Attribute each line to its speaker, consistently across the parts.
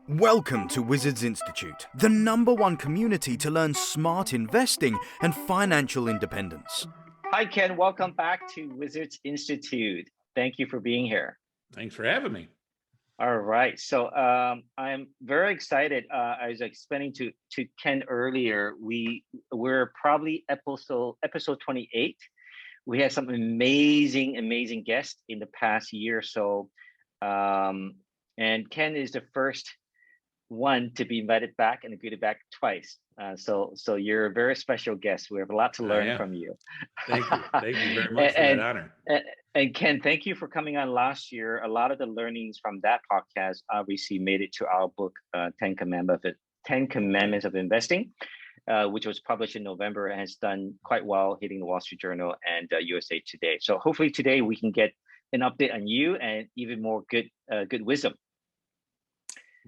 Speaker 1: Welcome to Wizards Institute, the #1 community to learn smart investing and financial independence.
Speaker 2: Hi, Ken. Welcome back to Wizards Institute. Thank you for being here.
Speaker 3: Thanks for having me.
Speaker 2: All right. So I'm very excited. I was explaining to Ken earlier, we're probably episode 28. We had some amazing guests in the past year or so. And Ken is the first one to be invited back and agreed back twice. So you're a very special guest. We have a lot to learn from you.
Speaker 3: Thank you. Thank you very much for that honor.
Speaker 2: And Ken, thank you for coming on last year. A lot of the learnings from that podcast obviously made it to our book, 10 Commandments of Investing, which was published in November and has done quite well, hitting the Wall Street Journal and USA Today. So hopefully today we can get an update on you and even more good wisdom.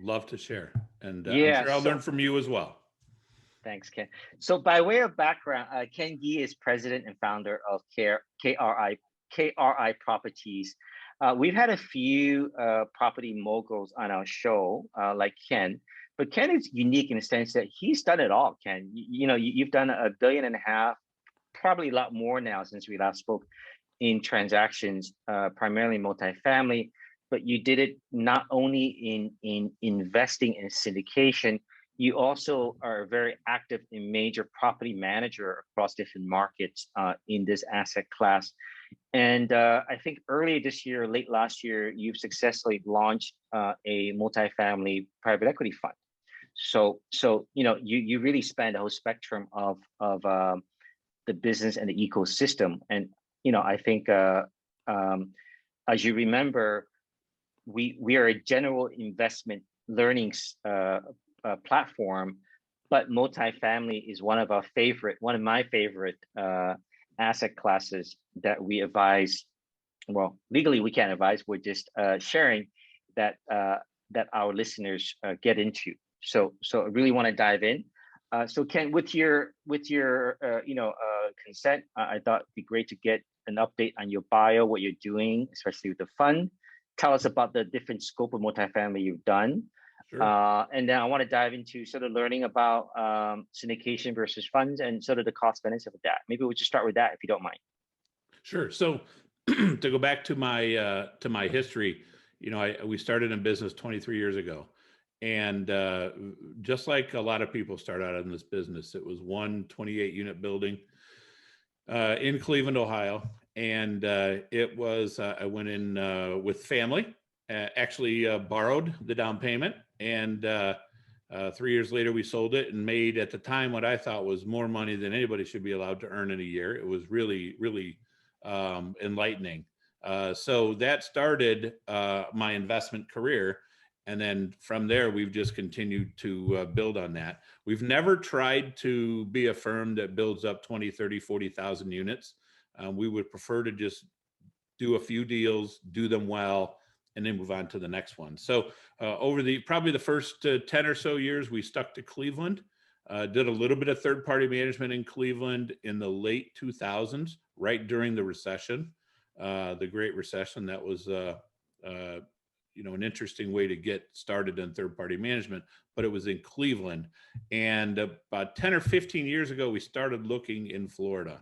Speaker 3: Love to share. And I'm sure I'll learn from you as well.
Speaker 2: Thanks, Ken. So by way of background, Ken Gee is president and founder of KRI Properties. We've had a few property moguls on our show, like Ken, but Ken is unique in the sense that he's done it all, Ken. You've done $1.5 billion, probably a lot more now since we last spoke, in transactions, primarily multifamily. But you did it not only in investing in syndication, you also are very active in major property manager across different markets in this asset class. And I think earlier this year, late last year, you've successfully launched a multifamily private equity fund. So you really span the whole spectrum of the business and the ecosystem. And I think as you remember, we are a general investment learning platform, but multifamily is one of my favorite asset classes that we advise. Well, legally we can't advise. We're just sharing that our listeners get into. So I really want to dive in. So Ken, with your consent, I thought it'd be great to get an update on your bio, what you're doing, especially with the fund. Tell us about the different scope of multifamily you've done. Sure. And then I want to dive into sort of learning about syndication versus funds and sort of the cost benefits of that. Maybe we'll just start with that if you don't mind.
Speaker 3: Sure. So to go back to my history, we started in business 23 years ago. And just like a lot of people start out in this business, it was one 28-unit building in Cleveland, Ohio. And it was, I went in with family, actually borrowed the down payment. And 3 years later, we sold it and made, at the time, what I thought was more money than anybody should be allowed to earn in a year. It was really, really enlightening. So that started my investment career. And then from there, we've just continued to build on that. We've never tried to be a firm that builds up 20, 30, 40,000 units. We would prefer to just do a few deals, do them well, and then move on to the next one. So over probably the first 10 or so years, we stuck to Cleveland, did a little bit of third-party management in Cleveland in the late 2000s, right during the recession, the Great Recession. That was an interesting way to get started in third-party management, but it was in Cleveland. And about 10 or 15 years ago, we started looking in Florida.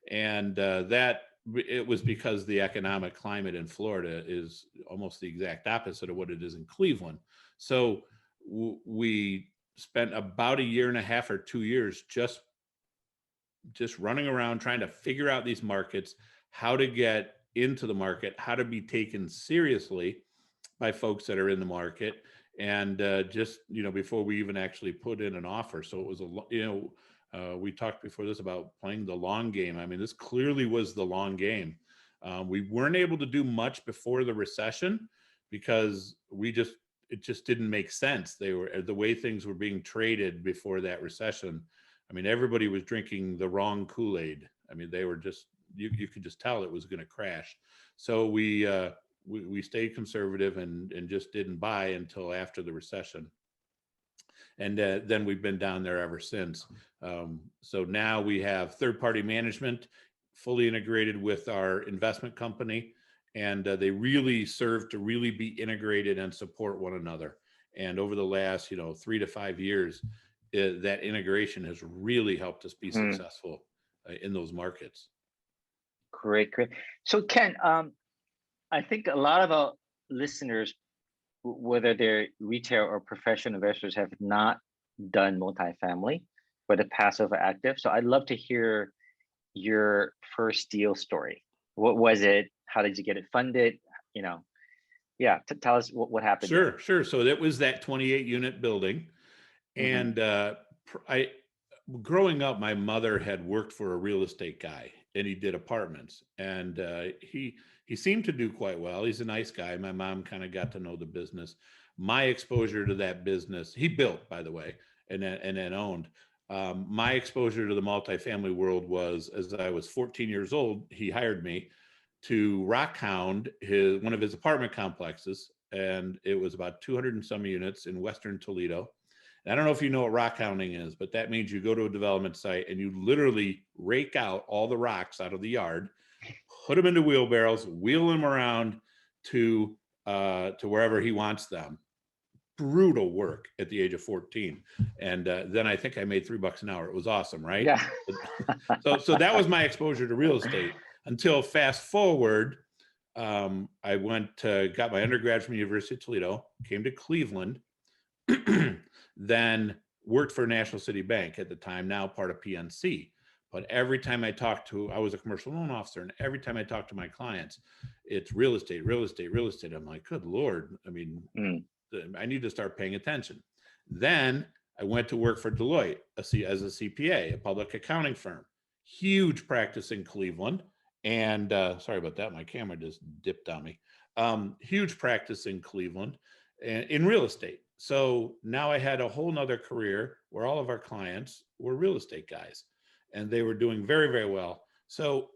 Speaker 3: And it was because the economic climate in Florida is almost the exact opposite of what it is in Cleveland. So we spent about 1.5 years or 2 years just running around trying to figure out these markets, how to get into the market, how to be taken seriously by folks that are in the market, and before we even actually put in an offer. So it was we talked before this about playing the long game. I mean, this clearly was the long game. We weren't able to do much before the recession because it just didn't make sense. The way things were being traded before that recession. I mean, everybody was drinking the wrong Kool-Aid. I mean, they were just, you could just tell it was going to crash. So we stayed conservative and just didn't buy until after the recession. And then we've been down there ever since. So now we have third-party management fully integrated with our investment company, and they really serve to really be integrated and support one another. And over the last, 3 to 5 years, that integration has really helped us be
Speaker 2: Mm,
Speaker 3: successful in those markets.
Speaker 2: great, great. So Ken, I think a lot of our listeners, whether they're retail or professional investors, have not done multifamily, but are passive or active. So I'd love to hear your first deal story. What was it? How did you get it funded? You know, yeah, tell us what happened there.
Speaker 3: Sure. So that was that 28 unit building.
Speaker 2: Hmm.
Speaker 3: And I, growing up, my mother had worked for a real estate guy, and he did apartments, and he seemed to do quite well. He's a nice guy. My mom kind of got to know the business. My exposure to that business, he built, by the way, and then owned. My exposure to the multifamily world was, as I was 14 years old, he hired me to rock hound one of his apartment complexes, and it was about 200 and some units in Western Toledo. And I don't know if you know what rock hounding is, but that means you go to a development site and you literally rake out all the rocks out of the yard, put them into wheelbarrows, wheel them around to wherever he wants them. Brutal work at the age of 14. And then I think I made $3 an hour. It was awesome, right?
Speaker 2: Yeah.
Speaker 3: So that was my exposure to real estate until fast forward. I got my undergrad from the University of Toledo, came to Cleveland, then worked for National City Bank at the time, now part of PNC. But every time I was a commercial loan officer, and every time I talked to my clients, it's real estate, real estate, real estate. I'm like, good Lord. I mean, I need to start paying attention. Then I went to work for Deloitte as a CPA, a public accounting firm. Huge practice in Cleveland. And sorry about that. My camera just dipped on me. Huge practice in Cleveland and in real estate. So now I had a whole nother career where all of our clients were real estate guys, and they were doing very, very well. So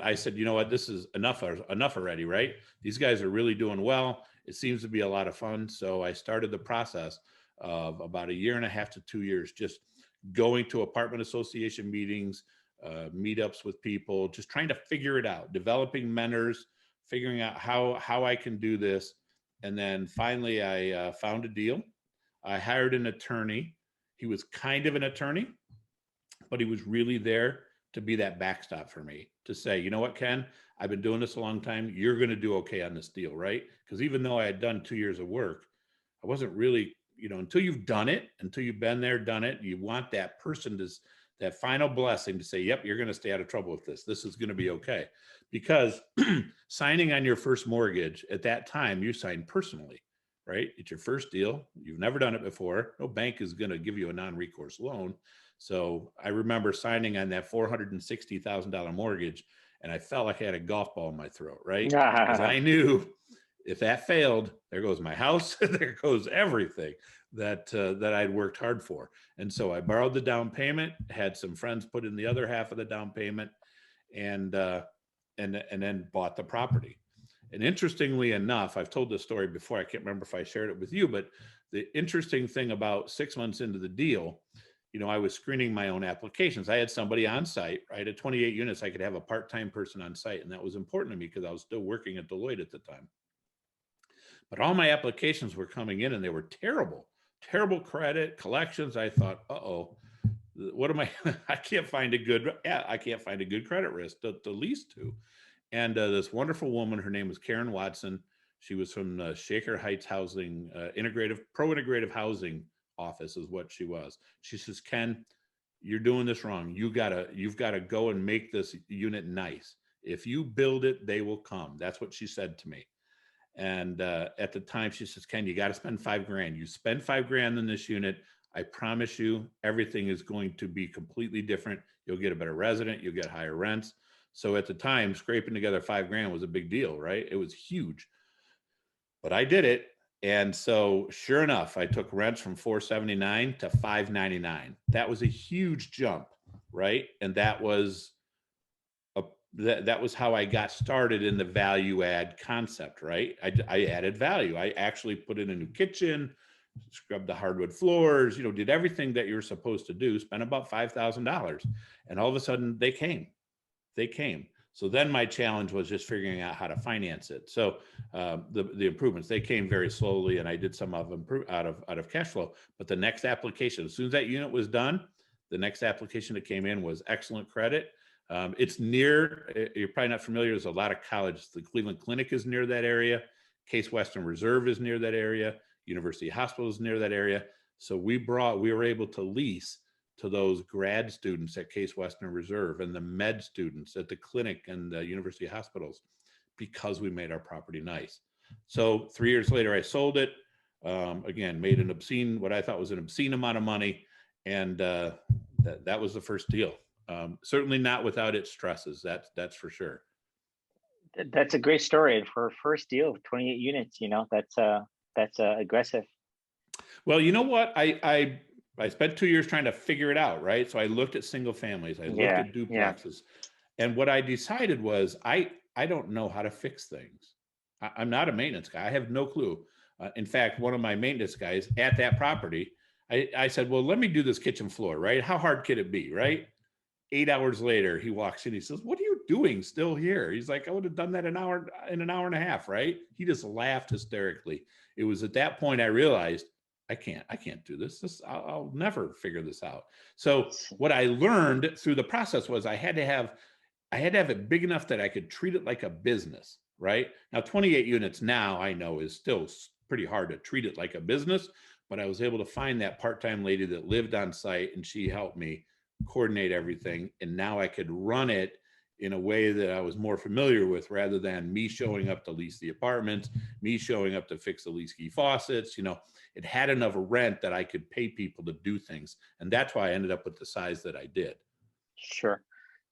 Speaker 3: I said, you know what, this is enough already, right? These guys are really doing well. It seems to be a lot of fun. So I started the process of about 1.5 to 2 years, just going to apartment association meetings, meetups with people, just trying to figure it out, developing mentors, figuring out how I can do this. And then finally, I found a deal. I hired an attorney. He was kind of an attorney, but he was really there to be that backstop for me, to say, you know what, Ken, I've been doing this a long time. You're going to do okay on this deal, right? Because even though I had done 2 years of work, I wasn't really, until you've done it, until you've been there, done it, you want that person that final blessing to say, yep, you're going to stay out of trouble with this. This is going to be okay. Because signing on your first mortgage at that time, you signed personally, right? It's your first deal. You've never done it before. No bank is going to give you a non-recourse loan. So I remember signing on that $460,000 mortgage, and I felt like I had a golf ball in my throat, right? Because I knew if that failed, there goes my house, there goes everything that I'd worked hard for. And so I borrowed the down payment, had some friends put in the other half of the down payment, and then bought the property. And interestingly enough, I've told this story before. I can't remember if I shared it with you, but the interesting thing about 6 months into the deal, I was screening my own applications. I had somebody on site, right? At 28 units, I could have a part-time person on site. And that was important to me because I was still working at Deloitte at the time. But all my applications were coming in and they were terrible credit, collections. I thought, what am I? I can't find a good credit risk to lease to. And this wonderful woman, her name was Karen Watson. She was from Shaker Heights Housing, pro-integrative housing office is what she was. She says, Ken, you're doing this wrong. You've got to go and make this unit nice. If you build it, they will come. That's what she said to me. And at the time, she says, Ken, you got to spend $5,000. You spend $5,000 in this unit, I promise you, everything is going to be completely different. You'll get a better resident. You'll get higher rents. So at the time, scraping together $5,000 was a big deal, right? It was huge. But I did it. And so sure enough, I took rents from $479 to $599. That was a huge jump, right? And that was how I got started in the value add concept, right? I added value. I actually put in a new kitchen, scrubbed the hardwood floors, did everything that you're supposed to do, spent about $5,000. And all of a sudden they came. So then my challenge was just figuring out how to finance it. So the improvements, they came very slowly, and I did some of them out of cash flow. But the next application, as soon as that unit was done, the next application that came in was excellent credit. It's near, you're probably not familiar, there's a lot of colleges. The Cleveland Clinic is near that area. Case Western Reserve is near that area. University Hospital is near that area. So we were able to lease to those grad students at Case Western Reserve and the med students at the clinic and the university hospitals, because we made our property nice. So 3 years later, I sold it. Again, made an obscene, what I thought was an obscene amount of money. And that was the first deal. Certainly not without its stresses. That's for sure.
Speaker 2: That's a great story for a first deal of 28 units. You know, that's aggressive.
Speaker 3: Well, you know what? I spent 2 years trying to figure it out, right? So I looked at single families, I looked at duplexes, and what I decided was I don't know how to fix things. I'm not a maintenance guy. I have no clue. In fact, one of my maintenance guys at that property, I said, well, let me do this kitchen floor, right? How hard could it be, right? 8 hours later, he walks in, he says, what are you doing still here? He's like, I would have done that in an hour and a half, right? He just laughed hysterically. It was at that point I realized, I can't do this. I'll never figure this out. So what I learned through the process was I had to have it big enough that I could treat it like a business, right? Now, 28 units now I know is still pretty hard to treat it like a business, but I was able to find that part-time lady that lived on site, and she helped me coordinate everything. And now I could run it in a way that I was more familiar with, rather than me showing up to lease the apartments, me showing up to fix the leaky faucets. You know, it had enough rent that I could pay people to do things. And that's why I ended up with the size that I did.
Speaker 2: Sure.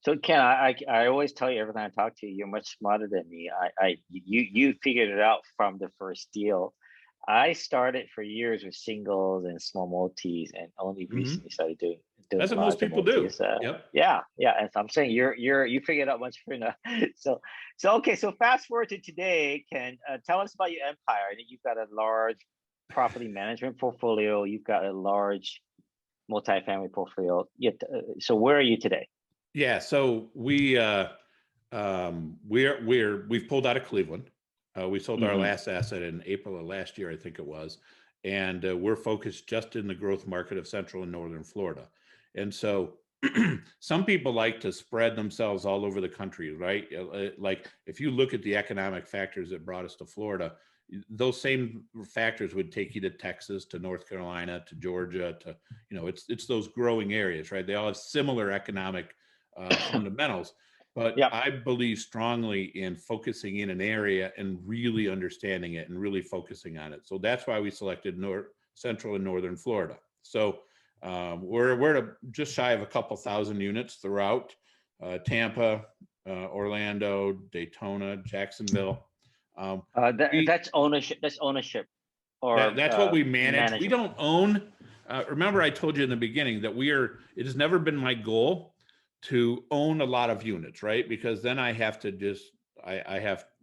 Speaker 2: So Ken, I always tell you every time I talk to you, you're much smarter than me. You figured it out from the first deal. I started for years with singles and small multis, and only recently started doing
Speaker 3: That's what most people do.
Speaker 2: Yep. Yeah. And so I'm saying you figured it out much better. So okay. So fast forward to today, Ken. Tell us about your empire. I think you've got a large property management portfolio. You've got a large multifamily portfolio. So where are you today?
Speaker 3: Yeah. So we've pulled out of Cleveland. We sold our last asset in April of last year, I think it was. And we're focused just in the growth market of Central and Northern Florida. And so some people like to spread themselves all over the country, right? Like if you look at the economic factors that brought us to Florida, those same factors would take you to Texas, to North Carolina, to Georgia, to, you know, it's those growing areas, right? They all have similar economic fundamentals. But I believe strongly in focusing in an area and really understanding it and really focusing on it. So that's why we selected Central and Northern Florida. So we're at just shy of a couple thousand units throughout Tampa, Orlando, Daytona, Jacksonville.
Speaker 2: That's ownership. That's ownership. Or
Speaker 3: that's what we manage. We don't own. Remember, I told you in the beginning that it has never been my goal to own a lot of units, right? Because then I have to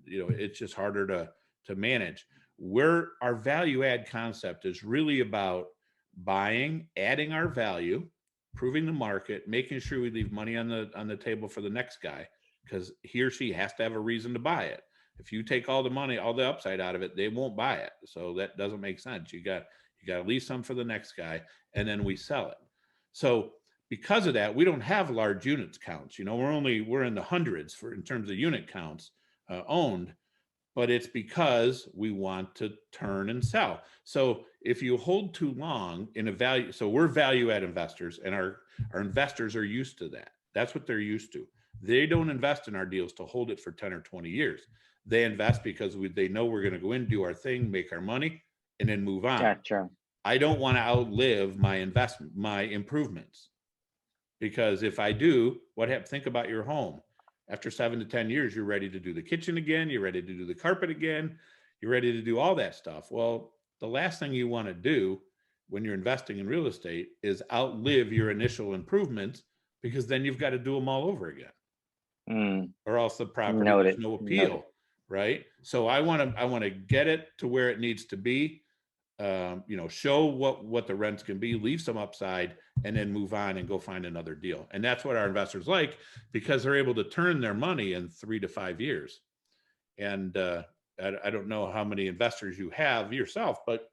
Speaker 3: it's just harder to manage. Our value add concept is really about buying, adding our value, proving the market, making sure we leave money on the table for the next guy, because he or she has to have a reason to buy it. If you take all the money, all the upside out of it, they won't buy it. So that doesn't make sense. You got to leave some for the next guy, and then we sell it. So because of that, we don't have large units counts. You know, we're in the hundreds in terms of unit counts owned, but it's because we want to turn and sell. So if you hold too long in a value, so we're value add investors, and our investors are used to that. That's what they're used to. They don't invest in our deals to hold it for 10 or 20 years. They invest because they know we're going to go in, do our thing, make our money, and then move on.
Speaker 2: Gotcha.
Speaker 3: I don't want to outlive my investment, my improvements. Because if I do, what happens? Think about your home. After 7 to 10 years, you're ready to do the kitchen again. You're ready to do the carpet again. You're ready to do all that stuff. Well, the last thing you want to do when you're investing in real estate is outlive your initial improvements, because then you've got to do them all over again, or else the property has no appeal, right? So I want to get it to where it needs to be. show what the rents can be, leave some upside, and then move on and go find another deal. And that's what our investors like, because they're able to turn their money in 3 to 5 years. And I don't know how many investors you have yourself, but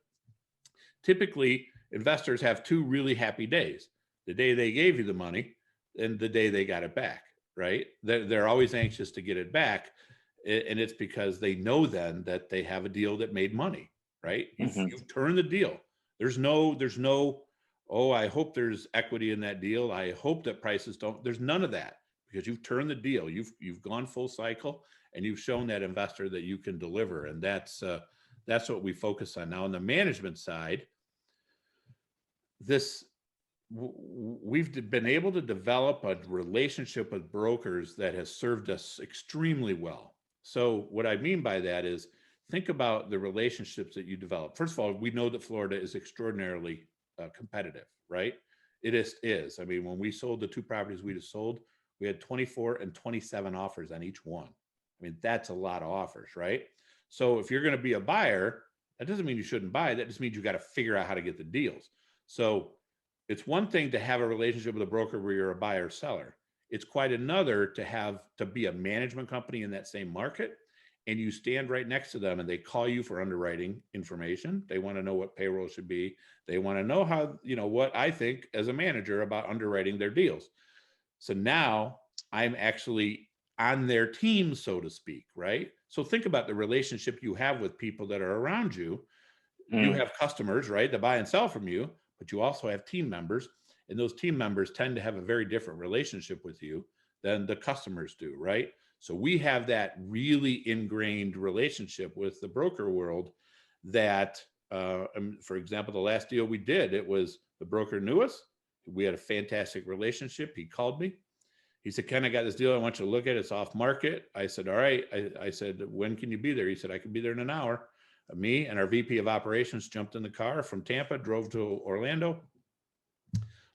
Speaker 3: typically investors have 2 really happy days: the day they gave you the money and the day they got it back, right? They're always anxious to get it back. And it's because they know then that they have a deal that made money, right? You've turned the deal. There's no, oh, I hope there's equity in that deal. I hope that prices don't, there's none of that, because you've turned the deal. You've gone full cycle, and you've shown that investor that you can deliver. And that's what we focus on. Now, on the management side, we've been able to develop a relationship with brokers that has served us extremely well. So what I mean by that is, think about the relationships that you develop. First of all, we know that Florida is extraordinarily competitive, right? It is. I mean, when we sold the 2 properties we just sold, we had 24 and 27 offers on each one. I mean, that's a lot of offers, right? So if you're going to be a buyer, that doesn't mean you shouldn't buy. That just means you got to figure out how to get the deals. So it's one thing to have a relationship with a broker where you're a buyer seller. It's quite another to be a management company in that same market, and you stand right next to them and they call you for underwriting information. They want to know what payroll should be. They want to know how, what I think as a manager about underwriting their deals. So now I'm actually on their team, so to speak, right? So think about the relationship you have with people that are around you. You have customers, right, that buy and sell from you, but you also have team members, and those team members tend to have a very different relationship with you than the customers do, right? So we have that really ingrained relationship with the broker world that, for example, the last deal we did, it was the broker knew us. We had a fantastic relationship. He called me. He said, Ken, I got this deal. I want you to look at it. It's off market. I said, all right. I said, when can you be there? He said, I can be there in an hour. Me and our VP of operations jumped in the car from Tampa, drove to Orlando,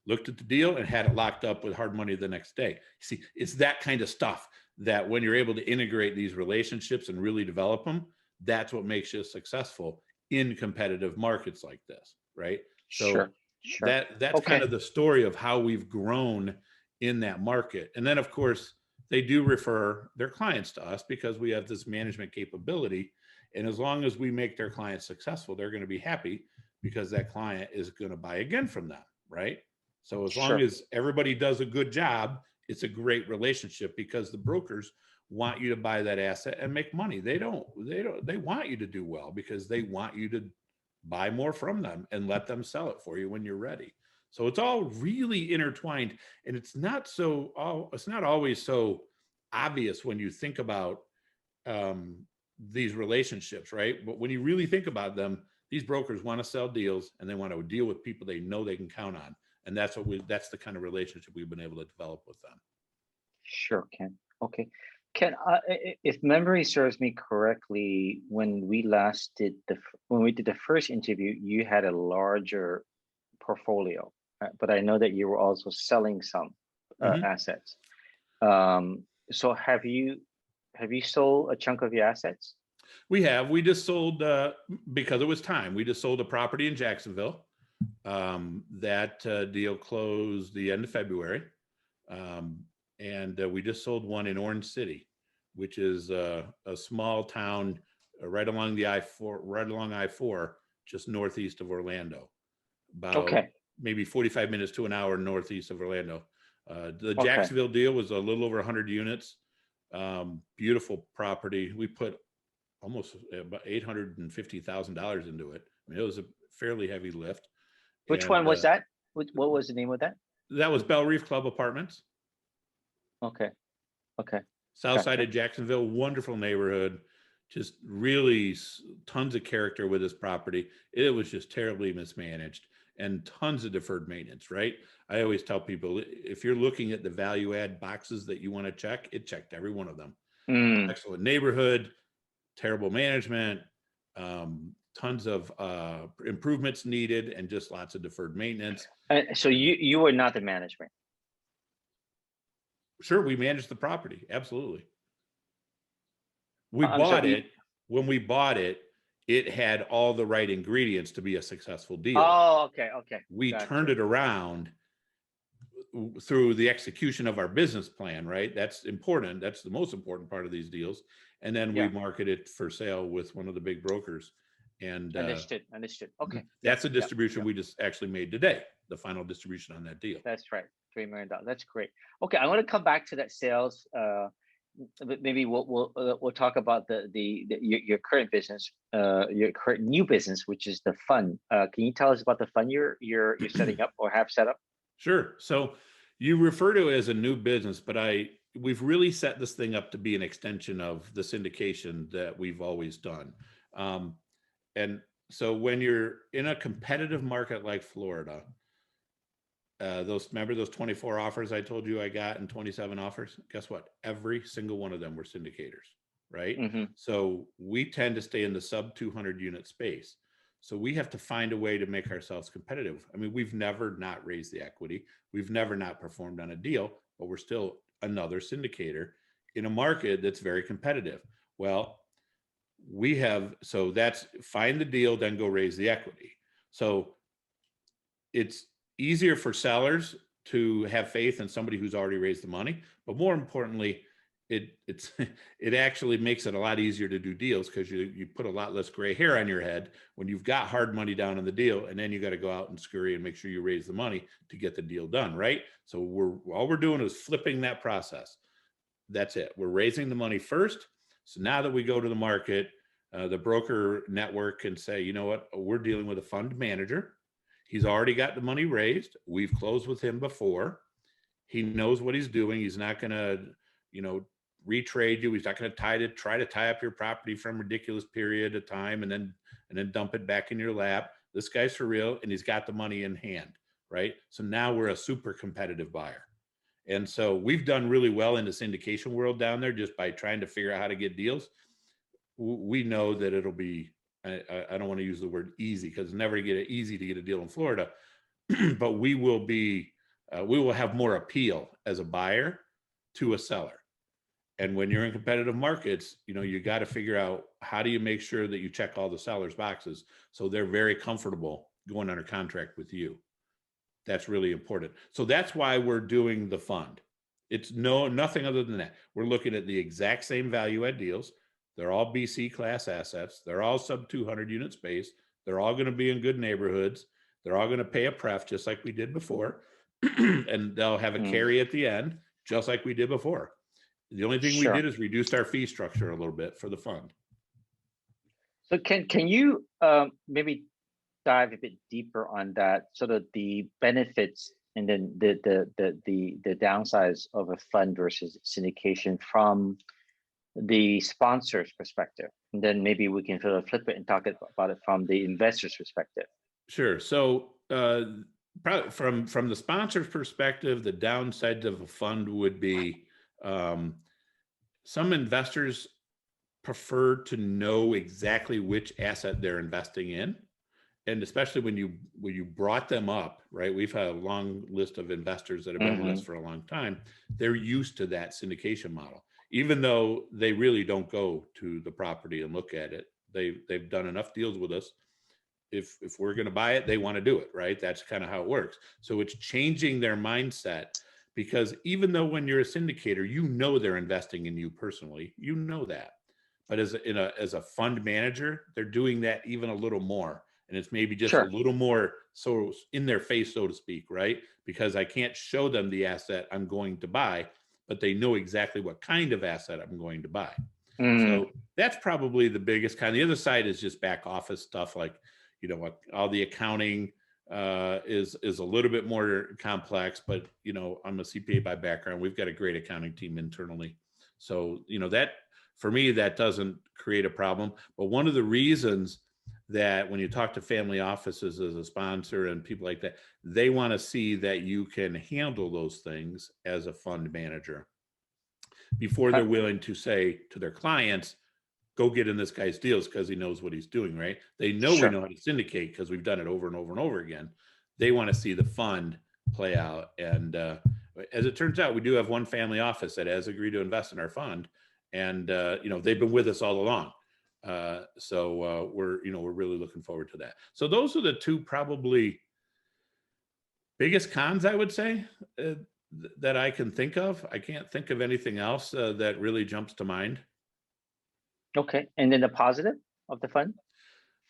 Speaker 3: looked at the deal, and had it locked up with hard money the next day. See, it's that kind of stuff that when you're able to integrate these relationships and really develop them, that's what makes you successful in competitive markets like this, right? So
Speaker 2: Sure.
Speaker 3: that's
Speaker 2: Okay.
Speaker 3: kind of the story of how we've grown in that market. And then, of course, they do refer their clients to us because we have this management capability. And as long as we make their clients successful, they're going to be happy because that client is going to buy again from them, right? So as long as everybody does a good job, it's a great relationship, because the brokers want you to buy that asset and make money. They want you to do well, because they want you to buy more from them and let them sell it for you when you're ready. So it's all really intertwined, and it's not always so obvious when you think about these relationships, right? But when you really think about them, these brokers want to sell deals, and they want to deal with people they know they can count on. And that's the kind of relationship we've been able to develop with them.
Speaker 2: Sure, Ken. Okay. Ken, if memory serves me correctly, when we did the first interview, you had a larger portfolio, but I know that you were also selling some assets. So have you sold a chunk of your assets?
Speaker 3: We have. We just sold, because it was time, we just sold a property in Jacksonville. That deal closed the end of February. And we just sold one in Orange City, which is a small town right along I-4, just northeast of Orlando. About maybe 45 minutes to an hour northeast of Orlando. The Jacksonville deal was a little over 100 units. Beautiful property. We put almost about $850,000 into it. I mean, it was a fairly heavy lift.
Speaker 2: Which one was that? What was the name of that?
Speaker 3: That was Bell Reef Club Apartments.
Speaker 2: Okay.
Speaker 3: South side of Jacksonville, wonderful neighborhood, just really tons of character with this property. It was just terribly mismanaged and tons of deferred maintenance, right? I always tell people, if you're looking at the value add boxes that you want to check, it checked every one of them. Excellent neighborhood, terrible management, tons of improvements needed, and just lots of deferred maintenance.
Speaker 2: So you were not the management?
Speaker 3: Sure, we managed the property. Absolutely. We bought it. When we bought it, it had all the right ingredients to be a successful deal.
Speaker 2: Oh, okay, okay.
Speaker 3: We
Speaker 2: Gotcha.
Speaker 3: turned it around through the execution of our business plan, right? That's important. That's the most important part of these deals. And then we market it for sale with one of the big brokers. And
Speaker 2: Understood. Okay.
Speaker 3: that's a distribution we just actually made today, the final distribution on that deal.
Speaker 2: That's right. $3 million. That's great. Okay, I want to come back to that sales. Maybe we'll talk about your current business, your current new business, which is the fund. Can you tell us about the fund you're setting up or have set up?
Speaker 3: Sure. So you refer to it as a new business, but we've really set this thing up to be an extension of the syndication that we've always done. And so when you're in a competitive market like Florida, remember those 24 offers I told you I got and 27 offers? Guess what? Every single one of them were syndicators, right?
Speaker 2: Mm-hmm.
Speaker 3: So we tend to stay in the sub 200 unit space. So we have to find a way to make ourselves competitive. I mean, we've never not raised the equity. We've never not performed on a deal, but we're still another syndicator in a market that's very competitive. Well, so that's find the deal, then go raise the equity. So it's easier for sellers to have faith in somebody who's already raised the money, but more importantly, it actually makes it a lot easier to do deals because you put a lot less gray hair on your head when you've got hard money down in the deal, and then you got to go out and scurry and make sure you raise the money to get the deal done, right? So all we're doing is flipping that process. That's it. We're raising the money first. So now that we go to the market, the broker network can say, you know what, we're dealing with a fund manager. He's already got the money raised. We've closed with him before. He knows what he's doing. He's not going to, retrade you. He's not going to try to tie up your property from a ridiculous period of time and then dump it back in your lap. This guy's for real, and he's got the money in hand, right? So now we're a super competitive buyer. And so we've done really well in the syndication world down there just by trying to figure out how to get deals. We know that it'll be, I don't want to use the word easy because it's never easy to get a deal in Florida, but we will have more appeal as a buyer to a seller. And when you're in competitive markets, you got to figure out how do you make sure that you check all the sellers' boxes so they're very comfortable going under contract with you. That's really important. So that's why we're doing the fund. It's nothing other than that. We're looking at the exact same value add deals. They're all BC class assets. They're all sub 200 unit space. They're all going to be in good neighborhoods. They're all going to pay a pref just like we did before. And they'll have a carry at the end, just like we did before. The only thing we did is reduced our fee structure a little bit for the fund.
Speaker 2: So can you maybe dive a bit deeper on that, sort of the benefits and then the downsides of a fund versus syndication from the sponsor's perspective, and then maybe we can sort of flip it and talk about it from the investor's perspective.
Speaker 3: Sure. So probably from the sponsor's perspective, the downsides of a fund would be some investors prefer to know exactly which asset they're investing in. And especially when you brought them up, right? We've had a long list of investors that have been with us for a long time. They're used to that syndication model, even though they really don't go to the property and look at it. They've done enough deals with us. If we're going to buy it, they want to do it, right? That's kind of how it works. So it's changing their mindset, because even though when you're a syndicator, they're investing in you personally, that. But as a fund manager, they're doing that even a little more. And it's maybe just a little more so in their face, so to speak, right? Because I can't show them the asset I'm going to buy, but they know exactly what kind of asset I'm going to buy. So that's probably the biggest kind. The other side is just back office stuff, like, all the accounting is a little bit more complex, but, I'm a CPA by background. We've got a great accounting team internally. So, that for me, that doesn't create a problem. But one of the reasons that when you talk to family offices as a sponsor and people like that, they want to see that you can handle those things as a fund manager before they're willing to say to their clients, go get in this guy's deals because he knows what he's doing, right? They know we know how to syndicate because we've done it over and over and over again. They want to see the fund play out. And as it turns out, we do have one family office that has agreed to invest in our fund. And, they've been with us all along. So we're really looking forward to that. So those are the two probably biggest cons, I would say, that I can think of. I can't think of anything else that really jumps to mind.
Speaker 2: Okay, and then the positive of the fund?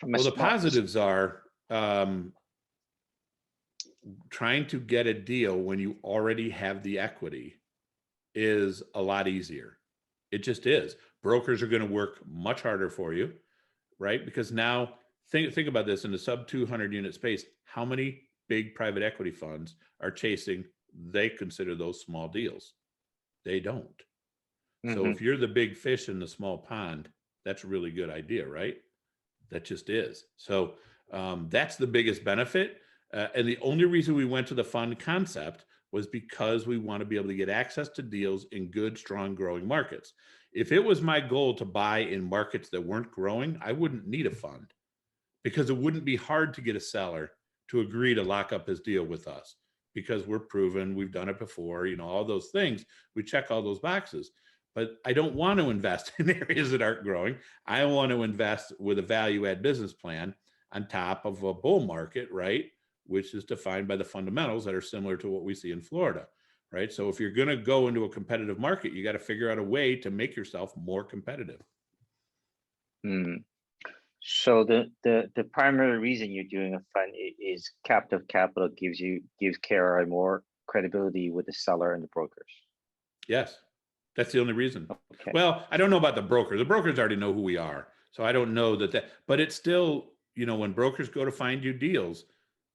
Speaker 3: Well, the positives are trying to get a deal when you already have the equity is a lot easier. It just is. Brokers are going to work much harder for you, right? Because now think about this, in the sub 200 unit space, how many big private equity funds are chasing? They consider those small deals. They don't. So if you're the big fish in the small pond, that's a really good idea, right? That just is. So that's the biggest benefit. And the only reason we went to the fund concept was because we want to be able to get access to deals in good, strong, growing markets. If it was my goal to buy in markets that weren't growing, I wouldn't need a fund, because it wouldn't be hard to get a seller to agree to lock up his deal with us, because we're proven, we've done it before, all those things. We check all those boxes. But I don't want to invest in areas that aren't growing. I want to invest with a value add business plan on top of a bull market, right? Which is defined by the fundamentals that are similar to what we see in Florida, right? So if you're going to go into a competitive market, you got to figure out a way to make yourself more competitive.
Speaker 2: So the primary reason you're doing a fund is captive capital gives KRI more credibility with the seller and the brokers.
Speaker 3: Yes. That's the only reason.
Speaker 2: Okay.
Speaker 3: Well, I don't know about the brokers. The brokers already know who we are. So I don't know that, but it's still, when brokers go to find you deals,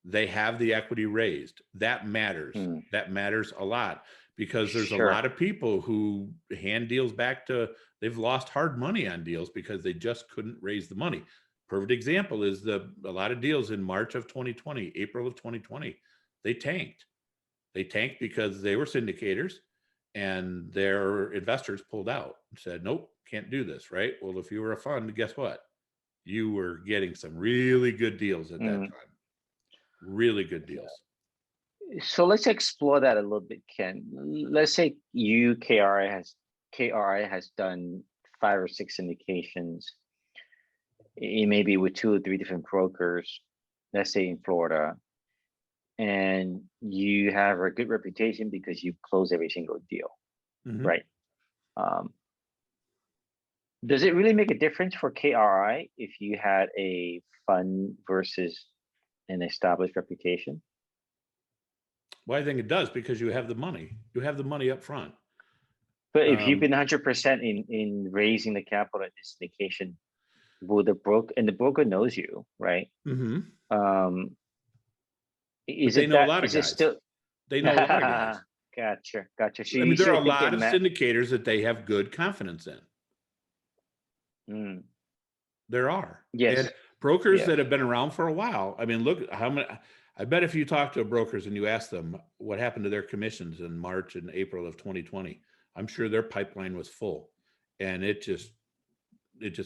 Speaker 3: they have the equity raised. That matters. That matters a lot, because there's a lot of people who hand deals back to, they've lost hard money on deals because they just couldn't raise the money. Perfect example is a lot of deals in March of 2020, April of 2020, they tanked. They tanked because they were syndicators, and their investors pulled out and said, nope, can't do this, right? Well, if you were a fund, guess what? You were getting some really good deals at that time. Really good deals.
Speaker 2: So let's explore that a little bit, Ken. Let's say KRI has done 5 or 6 syndications. It may be with 2 or 3 different brokers, let's say in Florida, and you have a good reputation because you close every single deal, right? Does it really make a difference for KRI if you had a fund versus an established reputation?
Speaker 3: Well, I think it does, because you have the money. You have the money up front.
Speaker 2: But if you've been 100% in raising the capital in this syndication, will the broker knows you, right?
Speaker 3: They know a lot of guys.
Speaker 2: Gotcha. So
Speaker 3: I mean, there are a lot of syndicators that they have good confidence in. There are.
Speaker 2: Yes.
Speaker 3: And brokers that have been around for a while. I mean, look how many. I bet if you talk to brokers and you ask them what happened to their commissions in March and April of 2020, I'm sure their pipeline was full, and it just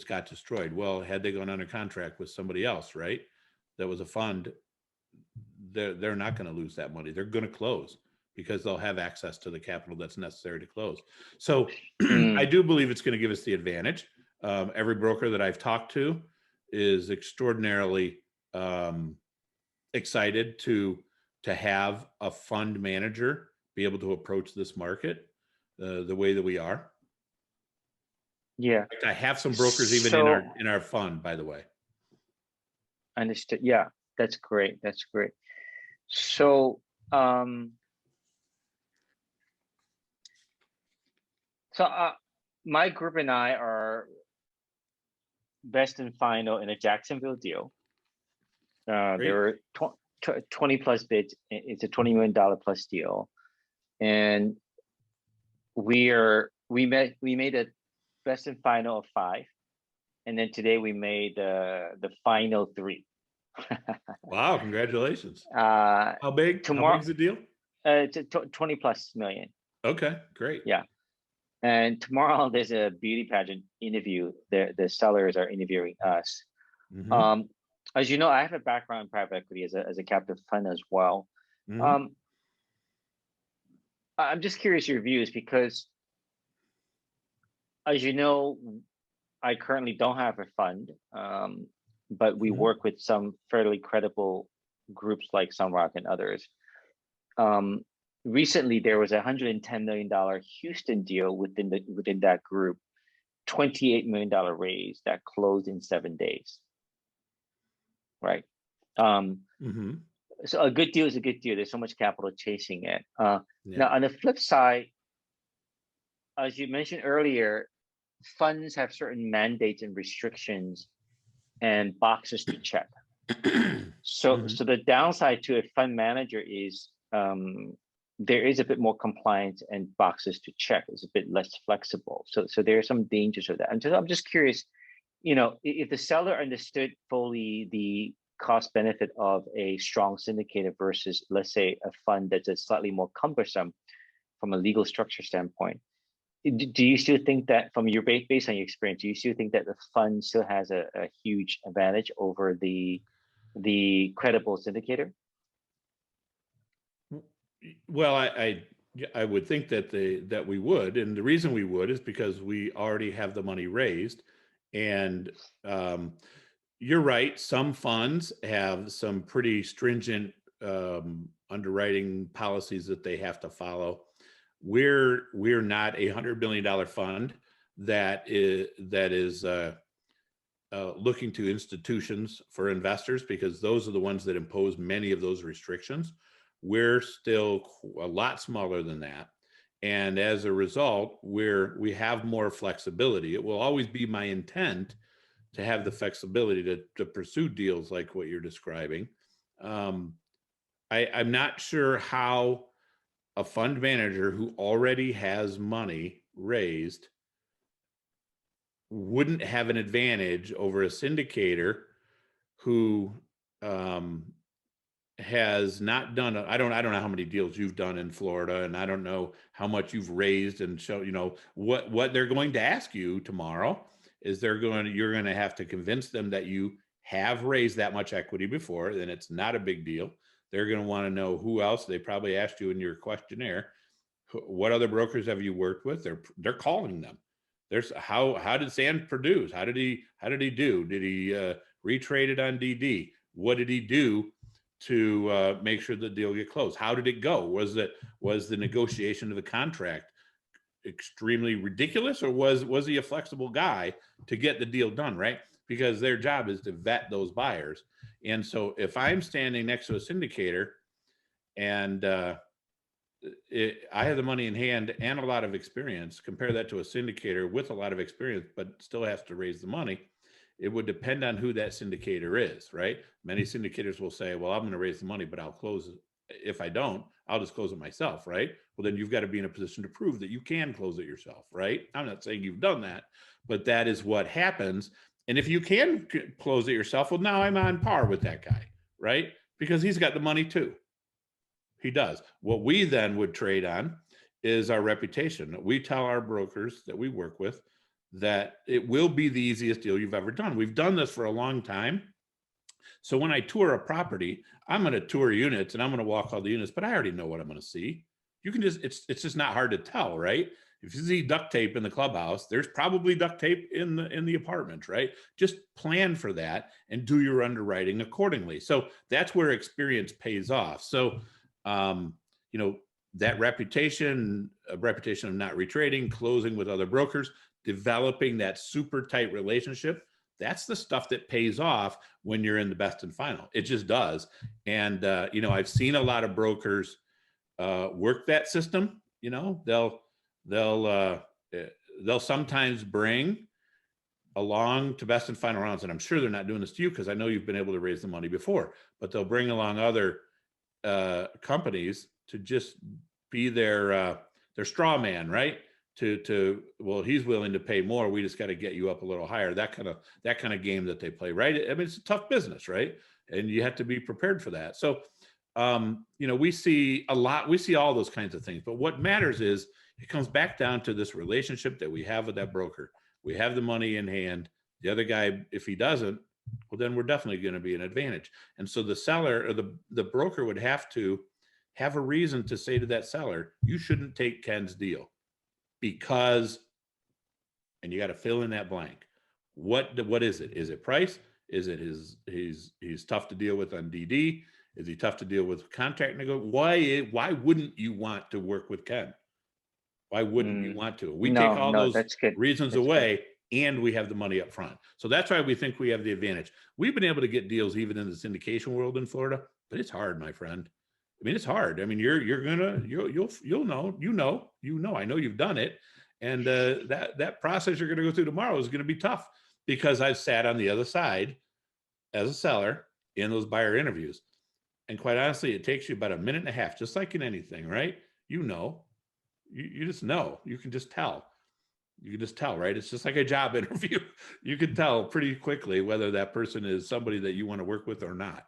Speaker 3: got destroyed. Well, had they gone under contract with somebody else, right, that was a fund, they're not going to lose that money. They're going to close because they'll have access to the capital that's necessary to close. So I do believe it's going to give us the advantage. Every broker that I've talked to is extraordinarily excited to have a fund manager be able to approach this market the way that we are.
Speaker 2: Yeah.
Speaker 3: I have some brokers even in our fund, by the way.
Speaker 2: Understood. Yeah, that's great. That's great. So my group and I are best and final in a Jacksonville deal. There were 20 plus bids. It's a $20 million plus deal, and we made a best and final of 5, and then today we made the final 3.
Speaker 3: Wow! Congratulations. How big?
Speaker 2: Tomorrow,
Speaker 3: how big is the deal?
Speaker 2: It's a 20 plus million.
Speaker 3: Okay, great.
Speaker 2: Yeah. And tomorrow there's a beauty pageant interview. The sellers are interviewing us. As you know, I have a background in private equity as a captive fund as well. I'm just curious your views, because as you know, I currently don't have a fund, but we work with some fairly credible groups like Sunrock and others. Recently, there was a $110 million Houston deal within that group, $28 million raise that closed in 7 days. Right. So a good deal is a good deal. There's so much capital chasing it. Now, on the flip side, as you mentioned earlier, funds have certain mandates and restrictions and boxes to check. So the downside to a fund manager is there is a bit more compliance and boxes to check. It's a bit less flexible. So there are some dangers of that. And so I'm just curious, if the seller understood fully the cost benefit of a strong syndicator versus, let's say, a fund that's a slightly more cumbersome from a legal structure standpoint, do you still think that, from your based on your experience, do you still think that the fund still has a huge advantage over the credible syndicator?
Speaker 3: Well, I would think that we would, and the reason we would is because we already have the money raised, and you're right. Some funds have some pretty stringent underwriting policies that they have to follow. We're not a $100 million fund that is looking to institutions for investors, because those are the ones that impose many of those restrictions. We're still a lot smaller than that, and as a result, we have more flexibility. It will always be my intent to have the flexibility to pursue deals like what you're describing. I'm not sure how a fund manager who already has money raised wouldn't have an advantage over a syndicator who has not done I don't know how many deals you've done in Florida, and I don't know how much you've raised, and show what they're going to ask you tomorrow is you're going to have to convince them that you have raised that much equity before, then it's not a big deal. They're going to want to know who else. They probably asked you in your questionnaire, what other brokers have you worked with? They're calling them. There's how did San produce? How did he do? Did he retrade it on DD? What did he do to make sure the deal get closed? How did it go? Was the negotiation of the contract extremely ridiculous, or was he a flexible guy to get the deal done, right? Because their job is to vet those buyers. And so if I'm standing next to a syndicator and I have the money in hand and a lot of experience, compare that to a syndicator with a lot of experience but still has to raise the money, it would depend on who that syndicator is, right? Many syndicators will say, well, I'm going to raise the money, but I'll close it. If I don't, I'll just close it myself, right? Well, then you've got to be in a position to prove that you can close it yourself, right? I'm not saying you've done that, but that is what happens. And if you can close it yourself, well, now I'm on par with that guy, right? Because he's got the money too. He does. What we then would trade on is our reputation. We tell our brokers that we work with that it will be the easiest deal you've ever done. We've done this for a long time. So when I tour a property, I'm going to tour units and I'm going to walk all the units, but I already know what I'm going to see. You can it's just not hard to tell, right? If you see duct tape in the clubhouse, there's probably duct tape in the apartment, right? Just plan for that and do your underwriting accordingly. So that's where experience pays off. So, that reputation of not retrading, closing with other brokers, developing that super tight relationship, that's the stuff that pays off when you're in the best and final. It just does. And, I've seen a lot of brokers work that system. They'll sometimes bring along to best and final rounds, and I'm sure they're not doing this to you because I know you've been able to raise the money before, but they'll bring along other companies to just be their straw man, right? Well, he's willing to pay more. We just got to get you up a little higher. That kind of game that they play, right? I mean, it's a tough business, right? And you have to be prepared for that. So, we see all those kinds of things, but what matters is it comes back down to this relationship that we have with that broker. We have the money in hand. The other guy, if he doesn't, well, then we're definitely going to be an advantage. And so the seller or the broker would have to have a reason to say to that seller, you shouldn't take Ken's deal because, and you got to fill in that blank. What is it? Is it price? Is it he's tough to deal with on DD? Is he tough to deal with contract negotiation? Why wouldn't you want to work with Ken? Why wouldn't you want to? We take all those
Speaker 2: that's good.
Speaker 3: reasons
Speaker 2: That's
Speaker 3: away, and we have the money up front. So that's why we think we have the advantage. We've been able to get deals even in the syndication world in Florida, but it's hard, my friend. I mean, it's hard. I mean, you'll know. I know you've done it, and that process you're going to go through tomorrow is going to be tough, because I've sat on the other side as a seller in those buyer interviews, and quite honestly, it takes you about a minute and a half, just like in anything, right? You know. You just know. You can just tell. You can just tell, right? It's just like a job interview. You can tell pretty quickly whether that person is somebody that you want to work with or not.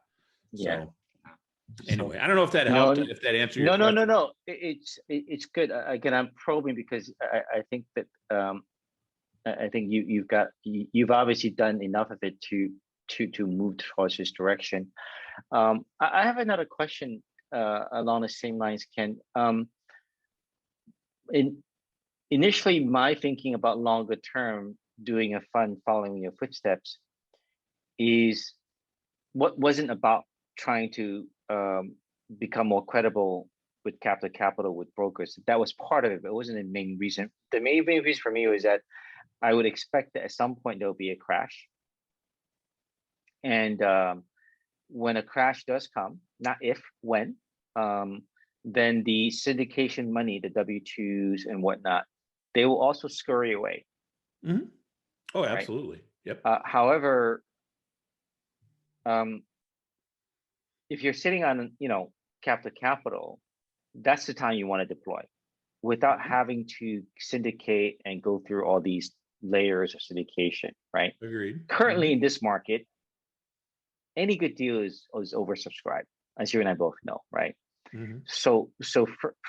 Speaker 2: Yeah.
Speaker 3: So anyway, I don't know if that helped, if that answered your question.
Speaker 2: No. It's good. Again, I'm probing because I think that I think you've obviously done enough of it to move towards this direction. I have another question along the same lines, Ken. Initially, my thinking about longer term doing a fund following your footsteps is what wasn't about trying to become more credible with capital with brokers. That was part of it, but it wasn't the main reason. The main reason for me was that I would expect that at some point there'll be a crash, and when a crash does come, not if, when, then the syndication money, the W-2s and whatnot, they will also scurry away.
Speaker 3: Mm-hmm. Oh, absolutely. Right? Yep.
Speaker 2: However, if you're sitting on, capital, that's the time you want to deploy without having to syndicate and go through all these layers of syndication, right?
Speaker 3: Agreed.
Speaker 2: Currently in this market, any good deal is oversubscribed, as you and I both know, right? Mm-hmm. So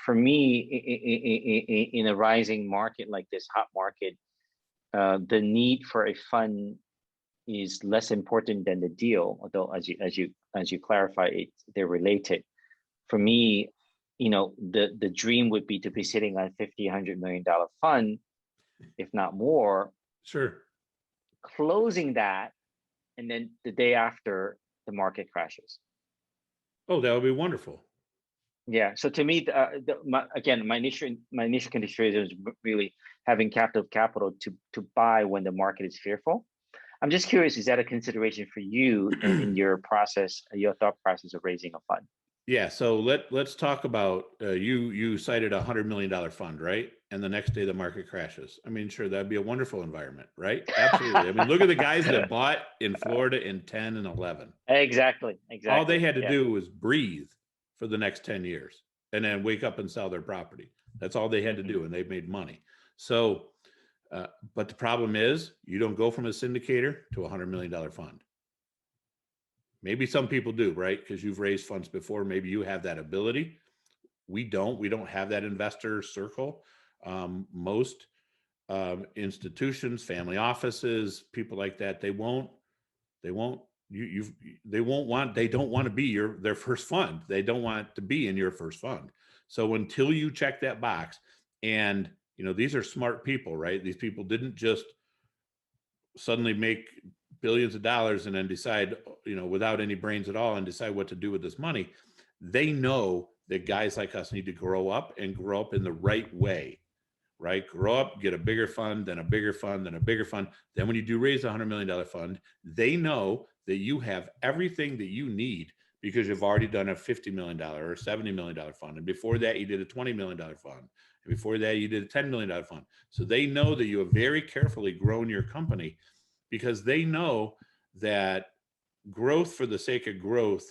Speaker 2: for me, in a rising market like this, hot market, the need for a fund is less important than the deal. Although, as you clarify, they're related. For me, the dream would be to be sitting on $50-100 million fund, if not more.
Speaker 3: Sure. Closing
Speaker 2: that, and then the day after the market crashes.
Speaker 3: Oh, that would be wonderful.
Speaker 2: Yeah. So to me, my initial consideration is really having captive capital to buy when the market is fearful. I'm just curious, is that a consideration for you in your process, your thought process of raising a fund?
Speaker 3: Yeah. So let's talk about you cited $100 million fund, right? And the next day the market crashes. I mean, sure, that'd be a wonderful environment, right? Absolutely. I mean, look at the guys that bought in Florida in 10 and 11.
Speaker 2: Exactly.
Speaker 3: All they had to do was breathe for the next 10 years and then wake up and sell their property. That's all they had to do, and they've made money. So, but the problem is you don't go from a syndicator to a $100 million fund. Maybe some people do, right? Because you've raised funds before. Maybe you have that ability. We don't have that investor circle. Most institutions, family offices, people like that, they don't want to be their first fund. They don't want to be in your first fund. So until you check that box, and these are smart people, right? These people didn't just suddenly make billions of dollars and then decide, without any brains at all, and decide what to do with this money. They know that guys like us need to grow up in the right way, right? Grow up, get a bigger fund, then a bigger fund, then a bigger fund. Then when you do raise a $100 million fund, they know that you have everything that you need because you've already done a $50 million or $70 million fund. And before that, you did a $20 million fund. And before that, you did a $10 million fund. So they know that you have very carefully grown your company because they know that growth for the sake of growth,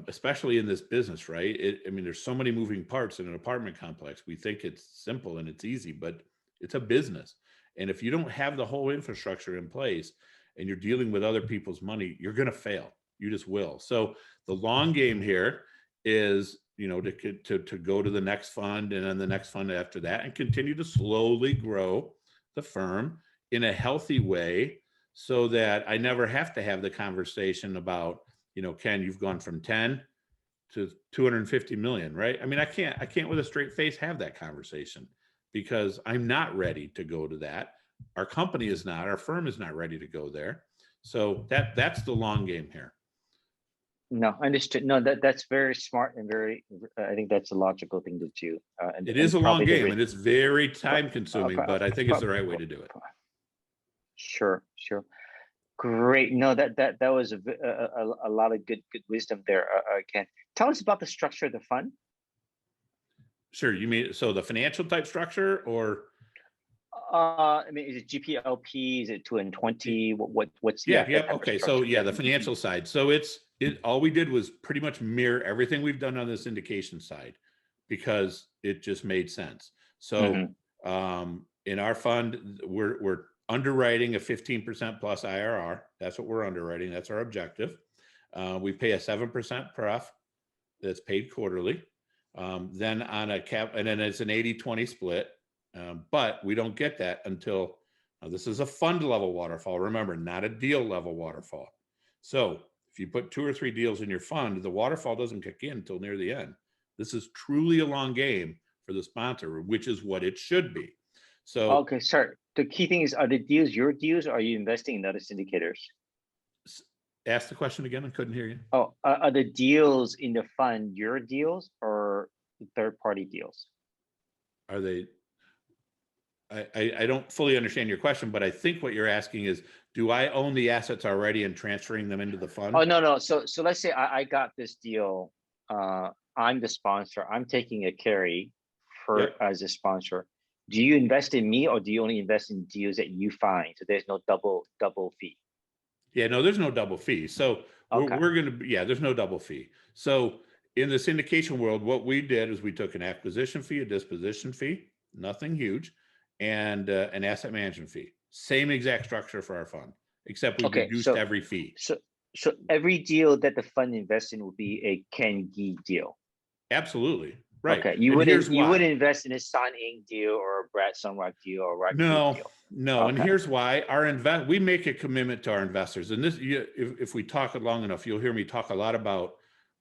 Speaker 3: especially in this business, right? There's so many moving parts in an apartment complex. We think it's simple and it's easy, but it's a business. And if you don't have the whole infrastructure in place and you're dealing with other people's money, you're going to fail. You just will. So the long game here is, to go to the next fund and then the next fund after that and continue to slowly grow the firm in a healthy way so that I never have to have the conversation about, Ken, you've gone from 10 to 250 million, right? I can't with a straight face have that conversation because I'm not ready to go to that. Our company is not, our firm is not ready to go there. So that's the long game here.
Speaker 2: No, understood. No, that's very smart and very. I think that's a logical thing to do.
Speaker 3: It is a long game, and
Speaker 2: it's
Speaker 3: it's very time consuming, but I think it's the right way to do it.
Speaker 2: Sure, sure. Great. No, that was a lot of good wisdom there. Ken, tell us about the structure of the fund.
Speaker 3: Sure. You mean, so the financial type structure, or?
Speaker 2: I mean, is it GPLP? Is it 2 and 20? What's
Speaker 3: yeah. Okay. So yeah, the financial side. So all we did was pretty much mirror everything we've done on the syndication side, because it just made sense. So in our fund, we're underwriting a 15% plus IRR. That's what we're underwriting. That's our objective. We pay a 7% pref that's paid quarterly. Then on a cap, and then it's an 80-20 split. But we don't get that until, this is a fund level waterfall. Remember, not a deal level waterfall. So if you put 2 or 3 deals in your fund, the waterfall doesn't kick in until near the end. This is truly a long game for the sponsor, which is what it should be. So
Speaker 2: okay, sorry. The key thing is, are the deals your deals, or are you investing in other syndicators?
Speaker 3: Ask the question again. I couldn't hear you.
Speaker 2: Oh, are the deals in the fund your deals or third-party deals?
Speaker 3: Are they? I don't fully understand your question, but I think what you're asking is, do I own the assets already and transferring them into the fund?
Speaker 2: Oh, no. So let's say I got this deal. I'm the sponsor. I'm taking a carry as a sponsor. Do you invest in me, or do you only invest in deals that you find? So there's no double fee.
Speaker 3: Yeah, no, there's no double fee. So we're going to, there's no double fee. So in the syndication world, what we did is we took an acquisition fee, a disposition fee, nothing huge, and an asset management fee. Same exact structure for our fund, except we reduced every fee.
Speaker 2: So every deal that the fund invests in would be a Ken Gee deal.
Speaker 3: Absolutely. Right.
Speaker 2: Okay. You wouldn't invest in a San Eng deal or a Brad Sunrock deal or a deal.
Speaker 3: No. Okay. And here's why. We make a commitment to our investors. And this, if we talk it long enough, you'll hear me talk a lot about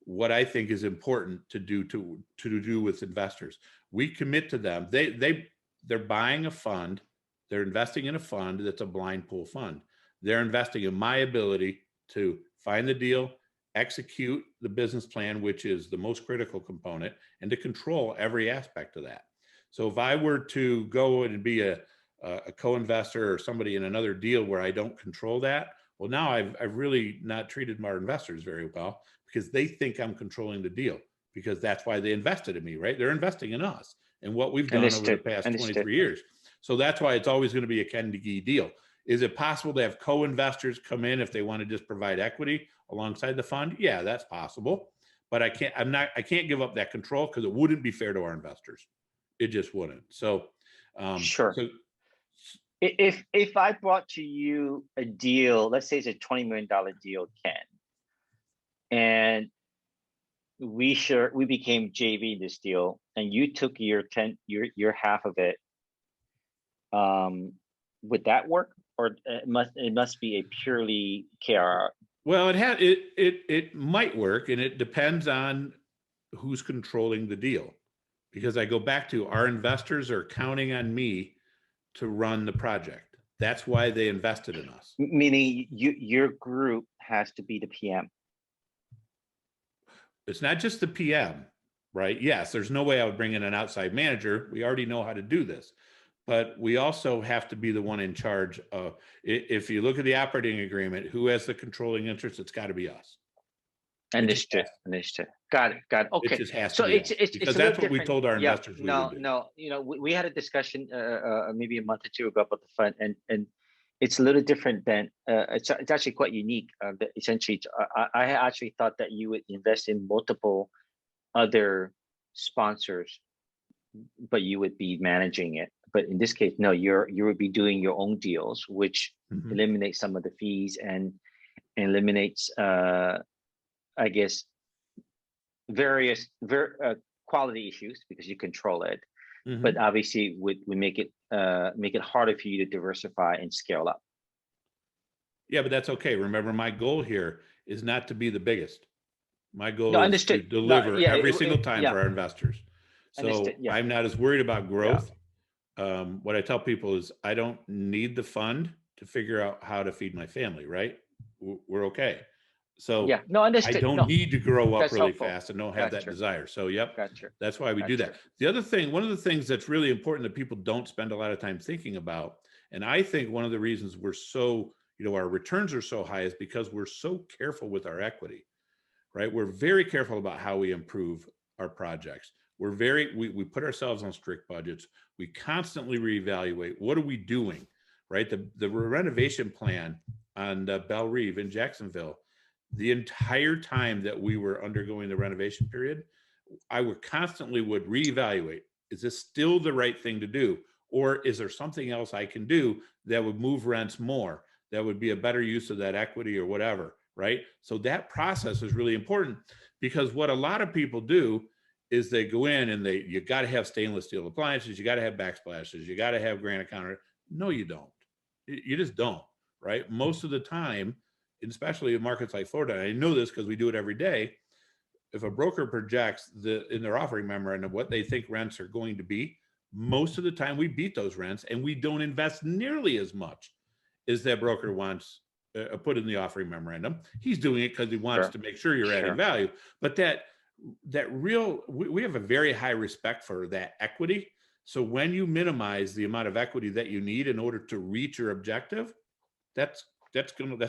Speaker 3: what I think is important to do with investors. We commit to them. They're buying a fund. They're investing in a fund that's a blind pool fund. They're investing in my ability to find the deal, execute the business plan, which is the most critical component, and to control every aspect of that. So if I were to go and be a co-investor or somebody in another deal where I don't control that, well, now I've really not treated my investors very well, because they think I'm controlling the deal, because that's why they invested in me, right? They're investing in us and what we've done over the past 23 years. So that's why it's always going to be a Ken Gee deal. Is it possible to have co-investors come in if they want to just provide equity alongside the fund? Yeah, that's possible. But I can't give up that control, because it wouldn't be fair to our investors. It just wouldn't. So
Speaker 2: sure. So, if I brought to you a deal, let's say it's a $20 million deal, Ken, and we became JV in this deal, and you took your half of it, would that work, or it must be a purely KRI?
Speaker 3: Well, it might work, and it depends on who's controlling the deal, because I go back to, our investors are counting on me to run the project. That's why they invested in us.
Speaker 2: Meaning your group has to be the PM.
Speaker 3: It's not just the PM, right? Yes, there's no way I would bring in an outside manager. We already know how to do this. But we also have to be the one in charge of, if you look at the operating agreement, who has the controlling interest? It's got to be us.
Speaker 2: Understood. Got it. Okay.
Speaker 3: It just has to be us, because that's what we told our investors we would do.
Speaker 2: No. We had a discussion maybe a month or two ago about the fund, and it's a little different than it's actually quite unique. Essentially, I actually thought that you would invest in multiple other sponsors, but you would be managing it. But in this case, no, you would be doing your own deals, which eliminates some of the fees and eliminates, I guess, various quality issues, because you control it. But obviously, we make it harder for you to diversify and scale up.
Speaker 3: Yeah, but that's okay. Remember, my goal here is not to be the biggest. My goal is to deliver every single time for our investors. So I'm not as worried about growth. what I tell people is I don't need the fund to figure out how to feed my family, right? We're okay. So
Speaker 2: Yeah, no,
Speaker 3: I
Speaker 2: understood.
Speaker 3: don't
Speaker 2: No,
Speaker 3: need to grow up
Speaker 2: that's
Speaker 3: really
Speaker 2: helpful.
Speaker 3: fast and don't have that
Speaker 2: Gotcha.
Speaker 3: desire. So, yep,
Speaker 2: Gotcha.
Speaker 3: that's why we do that.
Speaker 2: Gotcha.
Speaker 3: The other thing, one of the things that's really important that people don't spend a lot of time thinking about, and I think one of the reasons we're so, our returns are so high is because we're so careful with our equity, right? We're very careful about how we improve our projects. We put ourselves on strict budgets. We constantly reevaluate. What are we doing, right? The renovation plan on Belle Reve in Jacksonville, the entire time that we were undergoing the renovation period, I would constantly reevaluate. Is this still the right thing to do? Or is there something else I can do that would move rents more? That would be a better use of that equity or whatever, right? So that process is really important, because what a lot of people do is they go in and you got to have stainless steel appliances, you got to have backsplashes, you got to have granite counter. No, you don't. You just don't, right? Most of the time, especially in markets like Florida, and I know this because we do it every day, if a broker projects in their offering memorandum what they think rents are going to be, most of the time we beat those rents and we don't invest nearly as much as that broker wants put in the offering memorandum. He's doing it because he wants
Speaker 2: Sure.
Speaker 3: to make sure you're adding value. But we have a very high respect for that equity. So when you minimize the amount of equity that you need in order to reach your objective, that's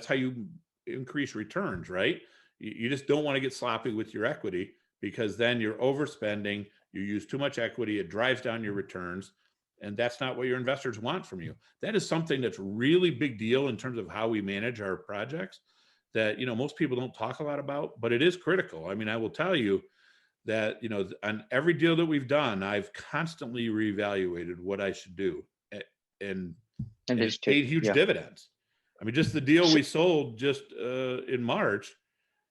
Speaker 3: how you increase returns, right? You just don't want to get sloppy with your equity, because then you're overspending, you use too much equity, it drives down your returns, and that's not what your investors want from you. That is something that's really big deal in terms of how we manage our projects that, most people don't talk a lot about, but it is critical. I mean, I will tell you that, on every deal that we've done, I've constantly reevaluated what I should do. And it's paid huge dividends. I mean, just the deal we sold just in March,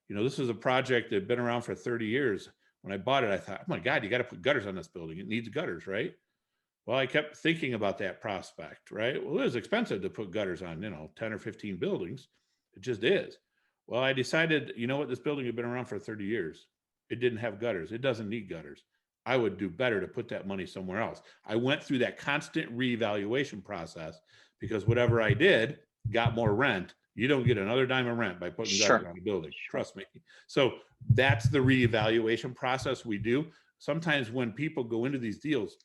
Speaker 3: this is a project that had been around for 30 years. When I bought it, I thought, oh my God, you got to put gutters on this building. It needs gutters, right? Well, I kept thinking about that prospect, right? Well, it was expensive to put gutters on, 10 or 15 buildings. It just is. Well, I decided, this building had been around for 30 years. It didn't have gutters. It doesn't need gutters. I would do better to put that money somewhere else. I went through that constant reevaluation process, because whatever I did got more rent. You don't get another dime of rent by putting gutters on a building. Trust me. So that's the reevaluation process we do. Sometimes when people go into these deals,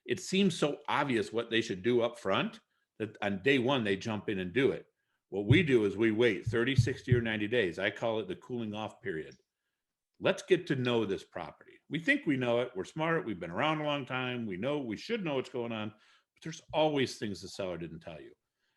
Speaker 3: it seems so obvious what they should do up front that on day one, they jump in and do it. What we do is we wait 30, 60, or 90 days. I call it the cooling off period. Let's get to know this property. We think we know it. We're smart. We've been around a long time. We should know what's going on, but there's always things the seller didn't tell you.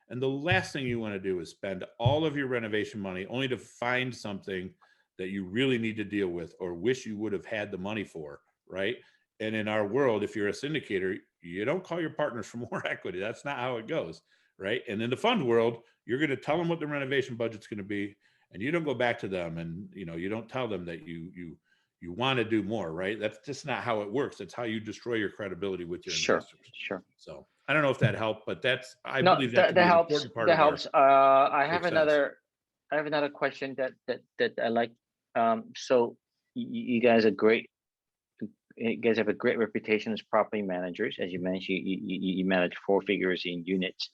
Speaker 3: And the last thing you want to do is spend all of your renovation money only to find something that you really need to deal with or wish you would have had the money for, right? And in our world, if you're a syndicator, you don't call your partners for more equity. That's not how it goes, right? And in the fund world, you're going to tell them what the renovation budget's going to be, and you don't go back to them and you don't tell them that you want to do more, right? That's just not how it works. That's how you destroy your credibility with your investors.
Speaker 2: Sure.
Speaker 3: So I don't know if that helped, but I
Speaker 2: No,
Speaker 3: believe that
Speaker 2: that
Speaker 3: an
Speaker 2: helps.
Speaker 3: important part
Speaker 2: That
Speaker 3: of
Speaker 2: helps. I have
Speaker 3: success.
Speaker 2: another question that I like. So you guys are great. You guys have a great reputation as property managers. As you mentioned, you manage 4 figures in units.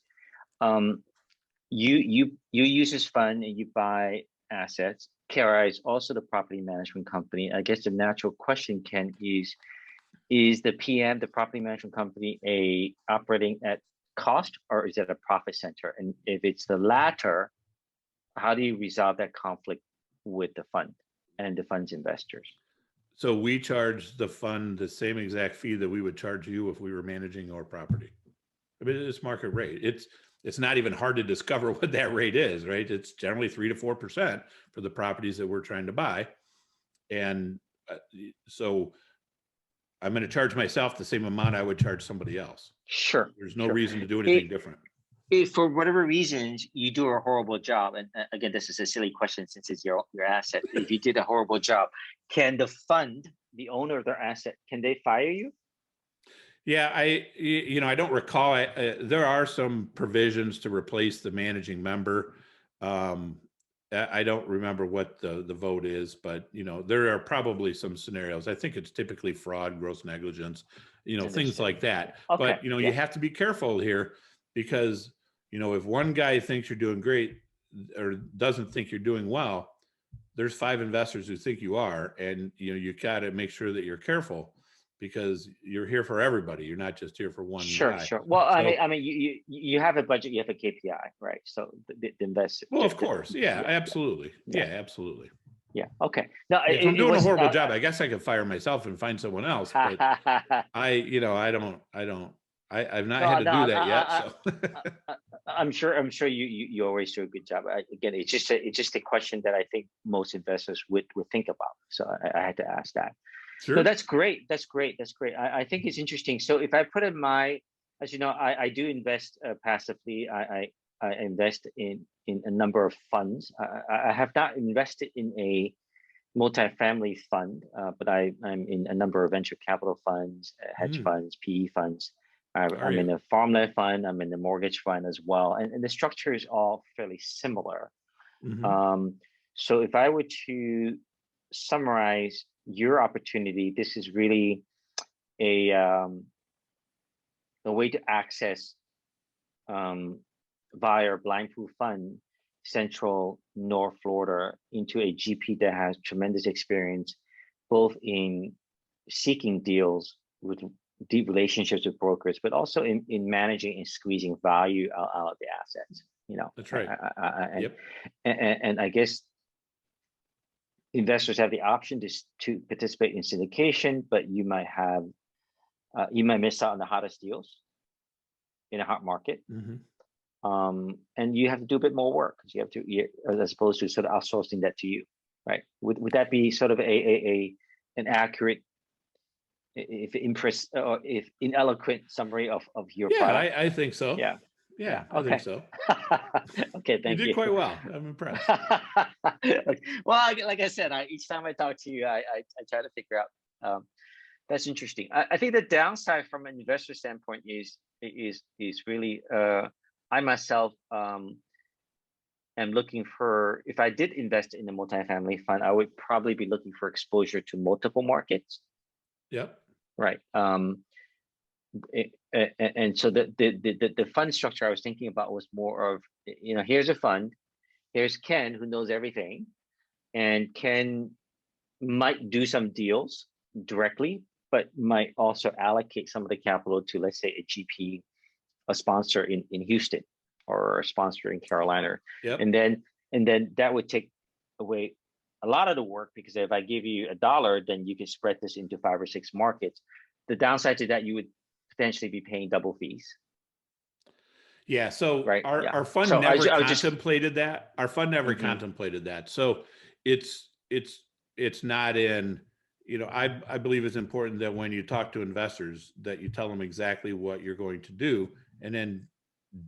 Speaker 2: You use this fund and you buy assets. KRI is also the property management company. I guess the natural question, Ken, is the PM, the property management company, operating at cost, or is it a profit center? And if it's the latter, how do you resolve that conflict with the fund and the fund's investors?
Speaker 3: So we charge the fund the same exact fee that we would charge you if we were managing your property. I mean, it's market rate. It's not even hard to discover what that rate is, right? It's generally 3 to 4% for the properties that we're trying to buy. And so I'm going to charge myself the same amount I would charge somebody else.
Speaker 2: Sure.
Speaker 3: There's no reason to do anything different.
Speaker 2: If for whatever reasons you do a horrible job, and again, this is a silly question since it's your asset. If you did a horrible job, can the fund, the owner of their asset, can they fire you?
Speaker 3: Yeah, I don't recall. There are some provisions to replace the managing member. I don't remember what the vote is, but there are probably some scenarios. I think it's typically fraud, gross negligence, things like that.
Speaker 2: Okay.
Speaker 3: But you have to be careful here, because if one guy thinks you're doing great or doesn't think you're doing well, there's 5 investors who think you are, and you got to make sure that you're careful, because you're here for everybody. You're not just here for one
Speaker 2: Sure,
Speaker 3: guy.
Speaker 2: sure. Well,
Speaker 3: So,
Speaker 2: I mean, you have a budget, you have a KPI, right? So the investor.
Speaker 3: well, of course, yeah, absolutely, yeah, absolutely.
Speaker 2: Yeah. Okay. No,
Speaker 3: If I'm doing a horrible job, I guess I could fire myself and find someone else. But I've not had to do that yet. So
Speaker 2: I'm sure you always do a good job. Again, it's just a question that I think most investors would think about. So I had to ask that.
Speaker 3: sure.
Speaker 2: So that's great. That's great. That's great. I think it's interesting. So if I put in as you know, I do invest passively. I invest in a number of funds. I have not invested in a multifamily fund, but I'm in a number of venture capital funds, hedge funds, PE funds. I'm in a farmland fund. I'm in the mortgage fund as well, and the structure is all fairly similar. So if I were to summarize your opportunity, this is really a way to access via a blind pool fund Central North Florida into a GP that has tremendous experience both in seeking deals with deep relationships with brokers, but also in managing and squeezing value out of the assets.
Speaker 3: That's right.
Speaker 2: And I guess investors have the option to participate in syndication, but you might miss out on the hottest deals in a hot market. And you have to do a bit more work, because you have to, as opposed to sort of outsourcing that to you, right? Would that be sort of an accurate, if ineloquent summary of your product?
Speaker 3: I think so. Yeah, I think so.
Speaker 2: Okay, thank you.
Speaker 3: You did quite well. I'm impressed.
Speaker 2: Well, like I said, each time I talk to you, I try to figure out. That's interesting. I think the downside from an investor standpoint is really I myself am looking for, if I did invest in a multifamily fund, I would probably be looking for exposure to multiple markets.
Speaker 3: Yep.
Speaker 2: Right. And so the fund structure I was thinking about was more of, here's a fund, here's Ken, who knows everything, and Ken might do some deals directly, but might also allocate some of the capital to, let's say, a GP, a sponsor in Houston, or a sponsor in Carolina.
Speaker 3: Yep.
Speaker 2: And then that would take away a lot of the work, because if I give you $1, then you can spread this into 5 or 6 markets. The downside to that, you would potentially be paying double fees.
Speaker 3: Yeah. So
Speaker 2: right.
Speaker 3: Our fund never contemplated that. Our fund never contemplated that. So it's not in, I believe it's important that when you talk to investors, that you tell them exactly what you're going to do, and then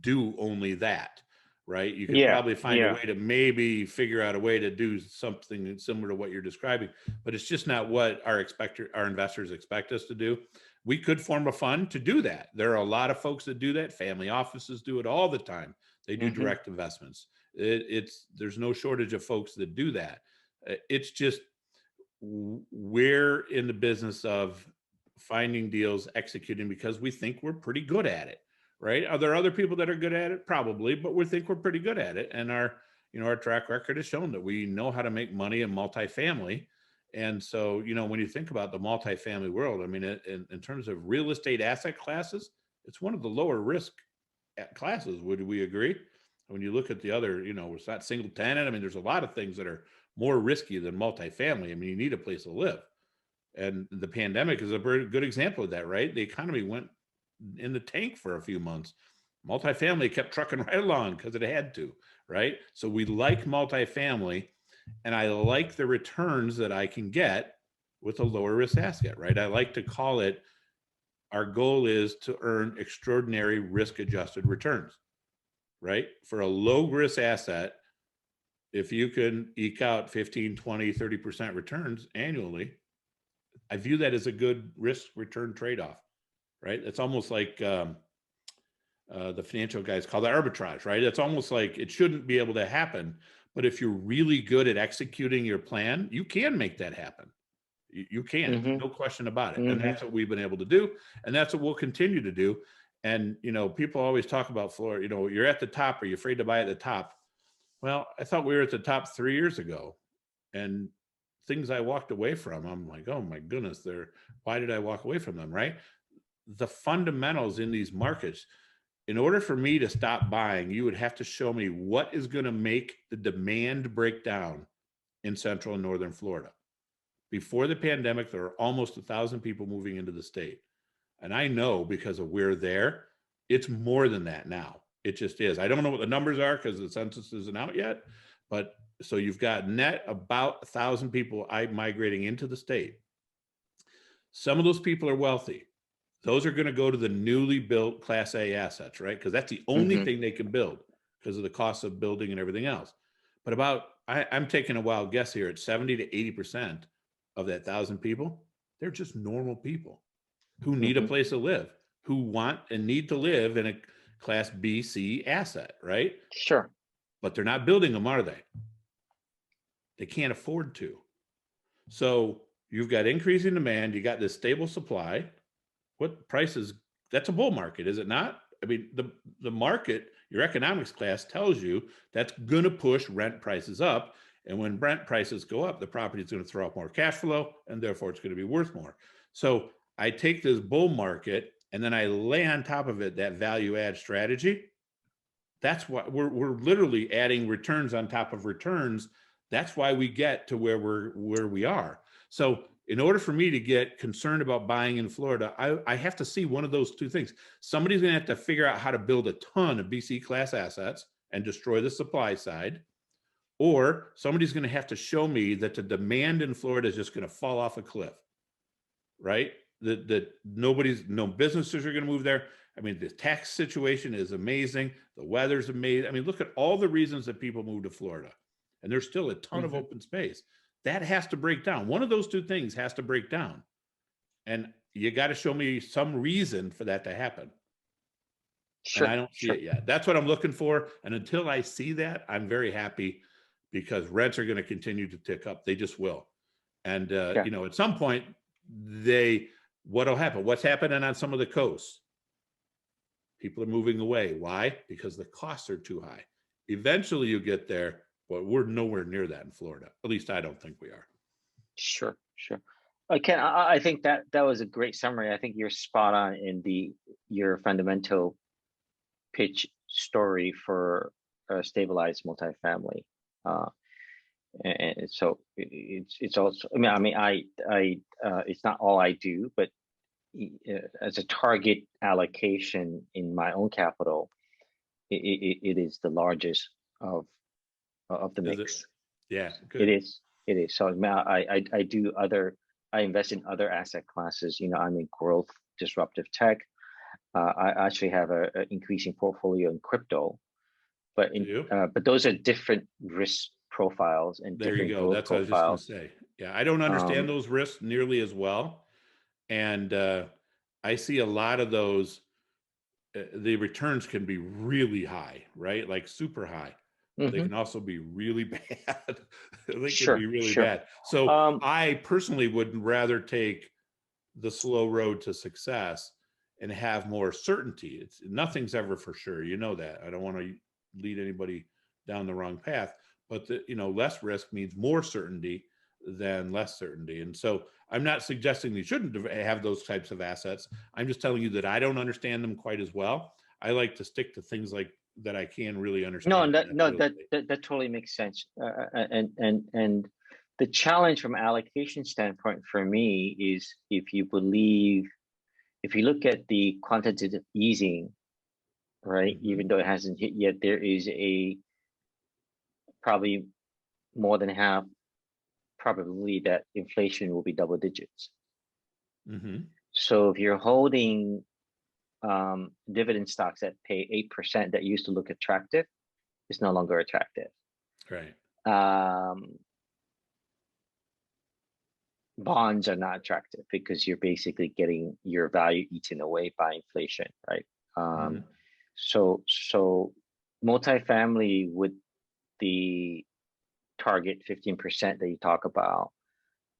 Speaker 3: do only that, right? You can probably find a way to maybe figure out a way to do something similar to what you're describing, but it's just not what our investors expect us to do. We could form a fund to do that. There are a lot of folks that do that. Family offices do it all the time. They do direct investments. There's no shortage of folks that do that. It's just, we're in the business of finding deals, executing, because we think we're pretty good at it, right? Are there other people that are good at it? Probably, but we think we're pretty good at it. And our track record has shown that we know how to make money in multifamily. And so, when you think about the multifamily world, I mean, in terms of real estate asset classes, it's one of the lower risk classes. Would we agree? When you look at the other, it's not single tenant. I mean, there's a lot of things that are more risky than multifamily. I mean, you need a place to live. And the pandemic is a very good example of that, right? The economy went in the tank for a few months. Multifamily kept trucking right along because it had to, right? So we like multifamily, and I like the returns that I can get with a lower risk asset, right? I like to call it, our goal is to earn extraordinary risk adjusted returns, right? For a low risk asset, if you can eke out 15, 20, 30% returns annually, I view that as a good risk return trade-off, right? It's almost like the financial guys call that arbitrage, right? It's almost like it shouldn't be able to happen, But if you're really good at executing your plan, you can make that happen. You can,
Speaker 2: Mm-hmm.
Speaker 3: no question about it. And
Speaker 2: Mm-hmm.
Speaker 3: that's what we've been able to do. And that's what we'll continue to do. And, people always talk about Florida, you're at the top. Are you afraid to buy at the top? Well, I thought we were at the top 3 years ago, and things I walked away from, I'm like, oh my goodness, why did I walk away from them? Right. The fundamentals in these markets, in order for me to stop buying, you would have to show me what is going to make the demand break down in Central and Northern Florida. Before the pandemic, there were almost 1,000 people moving into the state. And I know, because of we're there, it's more than that now. It just is. I don't know what the numbers are because the census isn't out yet. But so you've got net about 1,000 people migrating into the state. Some of those people are wealthy. Those are going to go to the newly built Class A assets, right? Because that's the only
Speaker 2: Mm-hmm.
Speaker 3: thing they can build because of the cost of building and everything else. But I'm taking a wild guess here, at 70 to 80% of that 1,000 people, they're just normal people who need a place to live, who want and need to live in a Class B, C asset, right?
Speaker 2: Sure.
Speaker 3: But they're not building them, are they? They can't afford to. So you've got increasing demand, you got this stable supply. What prices? That's a bull market, is it not? I mean, the market, your economics class tells you that's going to push rent prices up. And when rent prices go up, the property is going to throw off more cash flow, and therefore it's going to be worth more. So I take this bull market and then I lay on top of it that value add strategy. That's why we're literally adding returns on top of returns. That's why we get to where we are. So in order for me to get concerned about buying in Florida, I have to see one of those two things. Somebody's going to have to figure out how to build a ton of BC class assets and destroy the supply side, or somebody's going to have to show me that the demand in Florida is just going to fall off a cliff, right? That no businesses are going to move there. I mean, the tax situation is amazing. The weather's amazing. I mean, look at all the reasons that people move to Florida, and there's still a ton of open space. That has to break down. One of those two things has to break down. And you got to show me some reason for that to happen.
Speaker 2: Sure.
Speaker 3: And I don't see it yet. That's what I'm looking for. And until I see that, I'm very happy, because rents are going to continue to tick up. They just will. And, at some point, what'll happen? What's happening on some of the coasts? People are moving away. Why? Because the costs are too high. Eventually you get there, but we're nowhere near that in Florida. At least I don't think we are.
Speaker 2: Sure. Ken, I think that was a great summary. I think you're spot on in your fundamental pitch story for a stabilized multifamily. And so it's also, it's not all I do, but as a target allocation in my own capital, it is the largest of the mix.
Speaker 3: Yeah, good.
Speaker 2: It is. So I invest in other asset classes. I'm in growth, disruptive tech. I actually have an increasing portfolio in crypto, but those are different risk profiles and
Speaker 3: there you go. That's what I was just going to say. Yeah, I don't understand those risks nearly as well, and I see a lot of those. The returns can be really high, right? Like super high. They can also be really bad. They can be really bad. So I personally would rather take the slow road to success and have more certainty. Nothing's ever for sure. You know that. I don't want to lead anybody down the wrong path, but less risk means more certainty than less certainty. And so I'm not suggesting you shouldn't have those types of assets. I'm just telling you that I don't understand them quite as well. I like to stick to things like that I can really understand.
Speaker 2: That totally makes sense. And the challenge from allocation standpoint for me is if you look at the quantitative easing, right? Even though it hasn't hit yet, there is probably more than half probability that inflation will be double digits. So if you're holding dividend stocks that pay 8% that used to look attractive, it's no longer attractive.
Speaker 3: Right.
Speaker 2: Bonds are not attractive because you're basically getting your value eaten away by inflation, right? So multifamily with the target 15% that you talk about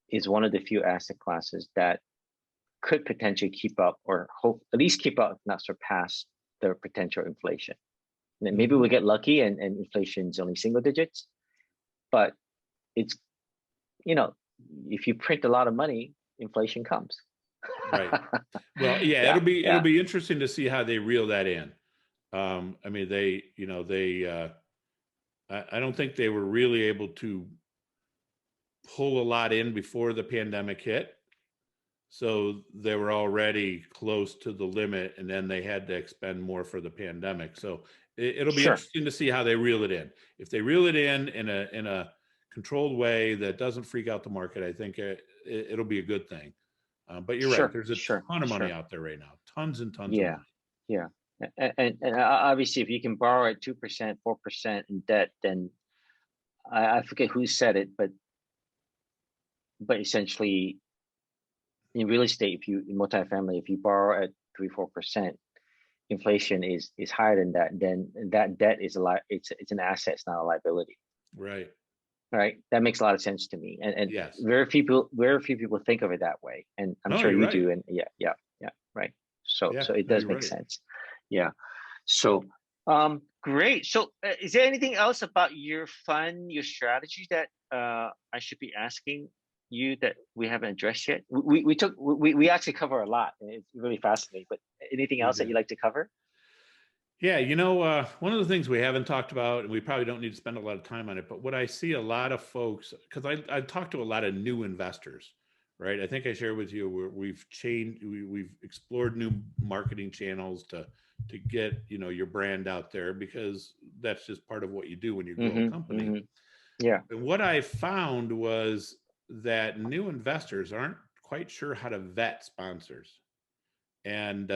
Speaker 2: is one of the few asset classes that could potentially keep up, or hope at least keep up, if not surpass their potential inflation. And then maybe we'll get lucky and inflation's only single digits, but it's, you know, if you print a lot of money, inflation comes.
Speaker 3: Right. Well, yeah, it'll be interesting to see how they reel that in. I mean, I don't think they were really able to pull a lot in before the pandemic hit. So they were already close to the limit, and then they had to expend more for the pandemic. So it'll be interesting to see how they reel it in. If they reel it in a controlled way that doesn't freak out the market, I think it'll be a good thing. But you're right. There's a ton of money out there right now. Tons and tons of money.
Speaker 2: Yeah. And obviously, if you can borrow at 2%, 4% in debt, then I forget who said it, but essentially, in real estate, in multifamily, if you borrow at 3-4%, inflation is higher than that. Then that debt is it's an asset, it's not a liability.
Speaker 3: Right.
Speaker 2: Right. That makes a lot of sense to me, and
Speaker 3: yes.
Speaker 2: very few people think of it that way, and I'm sure you do. And yeah, right. So it does make sense. Yeah. So great. So is there anything else about your fund, your strategy that I should be asking you that we haven't addressed yet? We actually cover a lot, and it's really fascinating. But anything else that you'd like to cover?
Speaker 3: Yeah, one of the things we haven't talked about, and we probably don't need to spend a lot of time on it, but what I see a lot of folks, because I talk to a lot of new investors, right? I think I shared with you we've explored new marketing channels to get your brand out there, because that's just part of what you do when you grow a company.
Speaker 2: Yeah.
Speaker 3: And what I found was that new investors aren't quite sure how to vet sponsors, and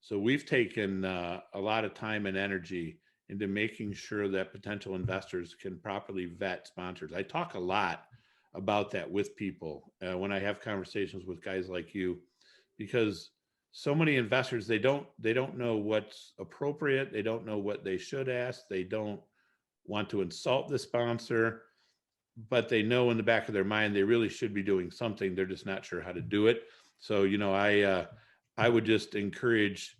Speaker 3: so we've taken a lot of time and energy into making sure that potential investors can properly vet sponsors. I talk a lot about that with people when I have conversations with guys like you, because so many investors, they don't know what's appropriate. They don't know what they should ask. They don't want to insult the sponsor, but they know in the back of their mind they really should be doing something. They're just not sure how to do it. So I would just encourage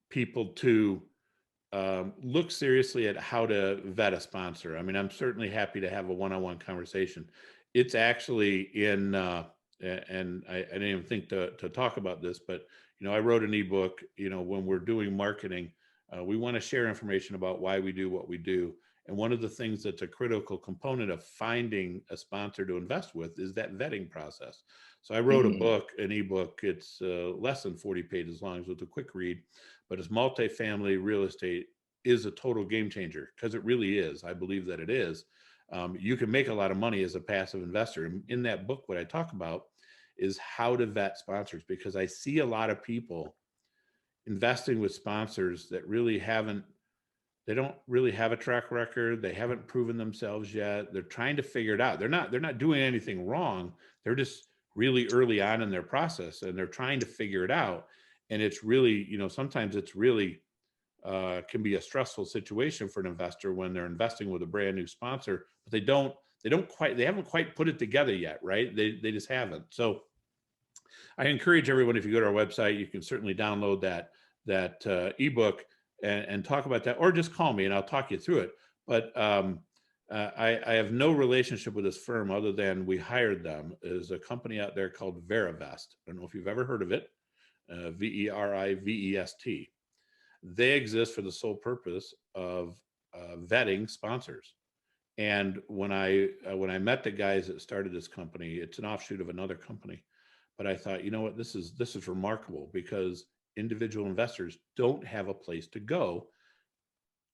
Speaker 3: people to look seriously at how to vet a sponsor. I mean, I'm certainly happy to have a one-on-one conversation. It's actually in, and I didn't even think to talk about this, but I wrote an ebook. When we're doing marketing, we want to share information about why we do what we do. And one of the things that's a critical component of finding a sponsor to invest with is that vetting process. So I wrote an ebook. It's less than 40 pages long, so it's a quick read, but it's multifamily real estate is a total game changer, because it really is. I believe that it is. You can make a lot of money as a passive investor. And in that book, what I talk about is how to vet sponsors, because I see a lot of people investing with sponsors that they don't really have a track record. They haven't proven themselves yet. They're trying to figure it out. They're not doing anything wrong. They're just really early on in their process, and they're trying to figure it out. And it's really, sometimes it's really can be a stressful situation for an investor when they're investing with a brand new sponsor, but they haven't quite put it together yet, right? They just haven't. So I encourage everyone, if you go to our website, you can certainly download that ebook and talk about that, or just call me and I'll talk you through it. But I have no relationship with this firm other than we hired them. There's a company out there called Verivest. I don't know if you've ever heard of it. Verivest. They exist for the sole purpose of vetting sponsors. And when I met the guys that started this company, it's an offshoot of another company. But I thought, what, this is remarkable, because individual investors don't have a place to go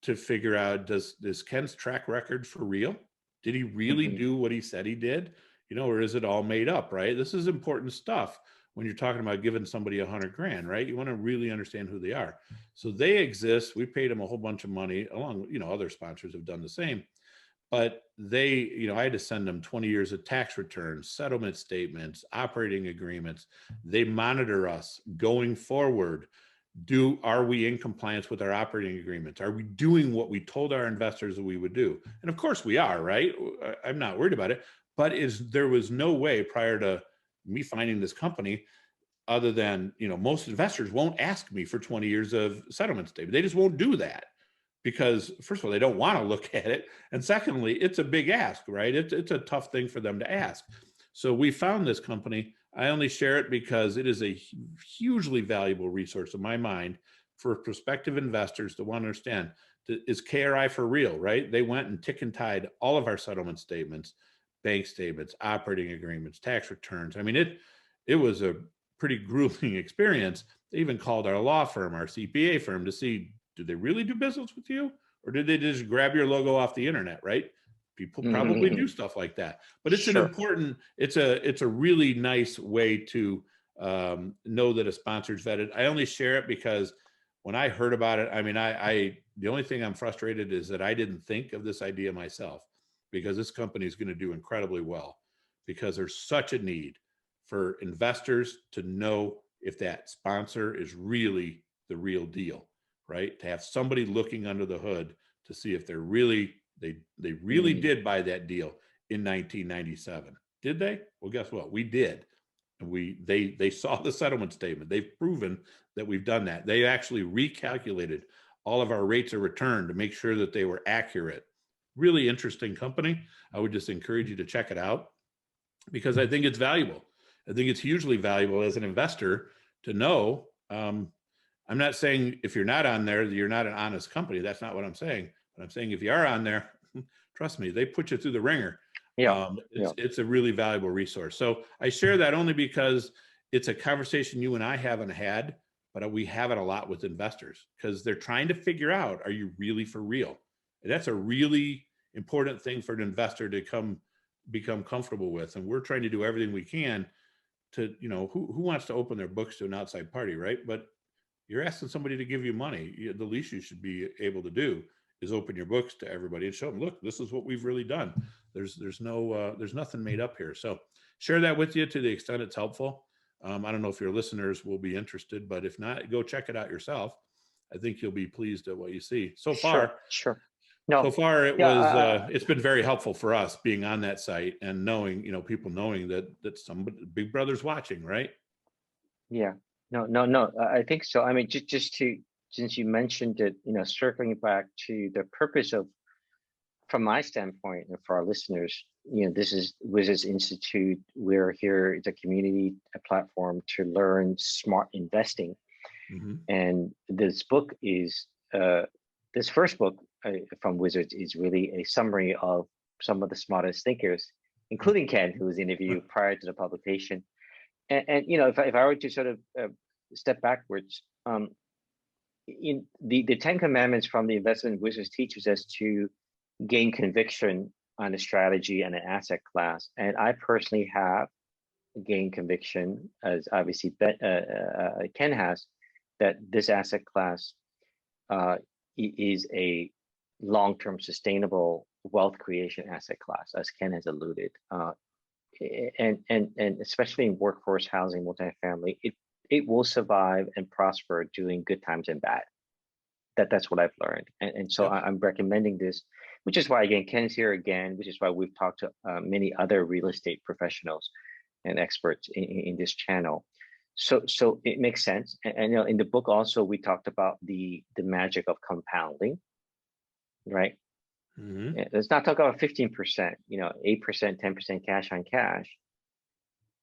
Speaker 3: to figure out, does Ken's track record for real? Did he really do what he said he did? Or is it all made up, right? This is important stuff when you're talking about giving somebody $100,000, right? You want to really understand who they are. So they exist. We paid them a whole bunch of money, along, other sponsors have done the same. But they, I had to send them 20 years of tax returns, settlement statements, operating agreements. They monitor us going forward. Are we in compliance with our operating agreements? Are we doing what we told our investors that we would do? And of course we are, right? I'm not worried about it, but there was no way prior to me finding this company, other than, most investors won't ask me for 20 years of settlement statement. They just won't do that because, first of all, they don't want to look at it. And secondly, it's a big ask, right? It's a tough thing for them to ask. So we found this company. I only share it because it is a hugely valuable resource in my mind for prospective investors to want to understand, is KRI for real, right? They went and tick and tied all of our settlement statements, bank statements, operating agreements, tax returns. I mean, it was a pretty grueling experience. They even called our law firm, our CPA firm, to see, do they really do business with you? Or did they just grab your logo off the internet, right? People probably do stuff like that. But it's
Speaker 2: Sure.
Speaker 3: it's a really nice way to know that a sponsor's vetted. I only share it because when I heard about it, I mean, the only thing I'm frustrated is that I didn't think of this idea myself, because this company is going to do incredibly well, because there's such a need for investors to know if that sponsor is really the real deal, right? To have somebody looking under the hood to see if they're really, they really did buy that deal in 1997. Did they? Well, guess what? We did. And they saw the settlement statement. They've proven that we've done that. They actually recalculated all of our rates of return to make sure that they were accurate. Really interesting company. I would just encourage you to check it out, because I think it's valuable. I think it's hugely valuable as an investor to know. I'm not saying if you're not on there, you're not an honest company. That's not what I'm saying. But I'm saying if you are on there, trust me, they put you through the ringer. It's a really valuable resource. So I share that only because it's a conversation you and I haven't had, but we have it a lot with investors, because they're trying to figure out, are you really for real? And that's a really important thing for an investor to become comfortable with. And we're trying to do everything we can to, who wants to open their books to an outside party, right? But you're asking somebody to give you money. The least you should be able to do is open your books to everybody and show them, look, this is what we've really done. There's nothing made up here. So share that with you to the extent it's helpful. I don't know if your listeners will be interested, but if not, go check it out yourself. I think you'll be pleased at what you see. So far,
Speaker 2: Sure. No.
Speaker 3: So far, it's been very helpful for us being on that site and knowing, people knowing that somebody, Big Brother's watching, right?
Speaker 2: Yeah. No. I think so. I mean, since you mentioned it, circling back to the purpose of, from my standpoint and for our listeners, this is Wizards Institute. We're here, it's a community, a platform to learn smart investing. And this book is, this first book from Wizards is really a summary of some of the smartest thinkers, including Ken, who was interviewed prior to the publication. And if I were to sort of step backwards, in the 10 commandments from the investment Wizards teaches us to gain conviction on a strategy and an asset class. And I personally have gained conviction, as obviously Ken has, that this asset class is a long-term sustainable wealth creation asset class, as Ken has alluded. And especially in workforce housing, multifamily, it will survive and prosper during good times and bad. That's what I've learned. And so I'm recommending this, which is why, again, Ken's here again, which is why we've talked to many other real estate professionals and experts in this channel. So it makes sense. And in the book also, we talked about the magic of compounding, right? Let's not talk about 15%, 8%, 10% cash on cash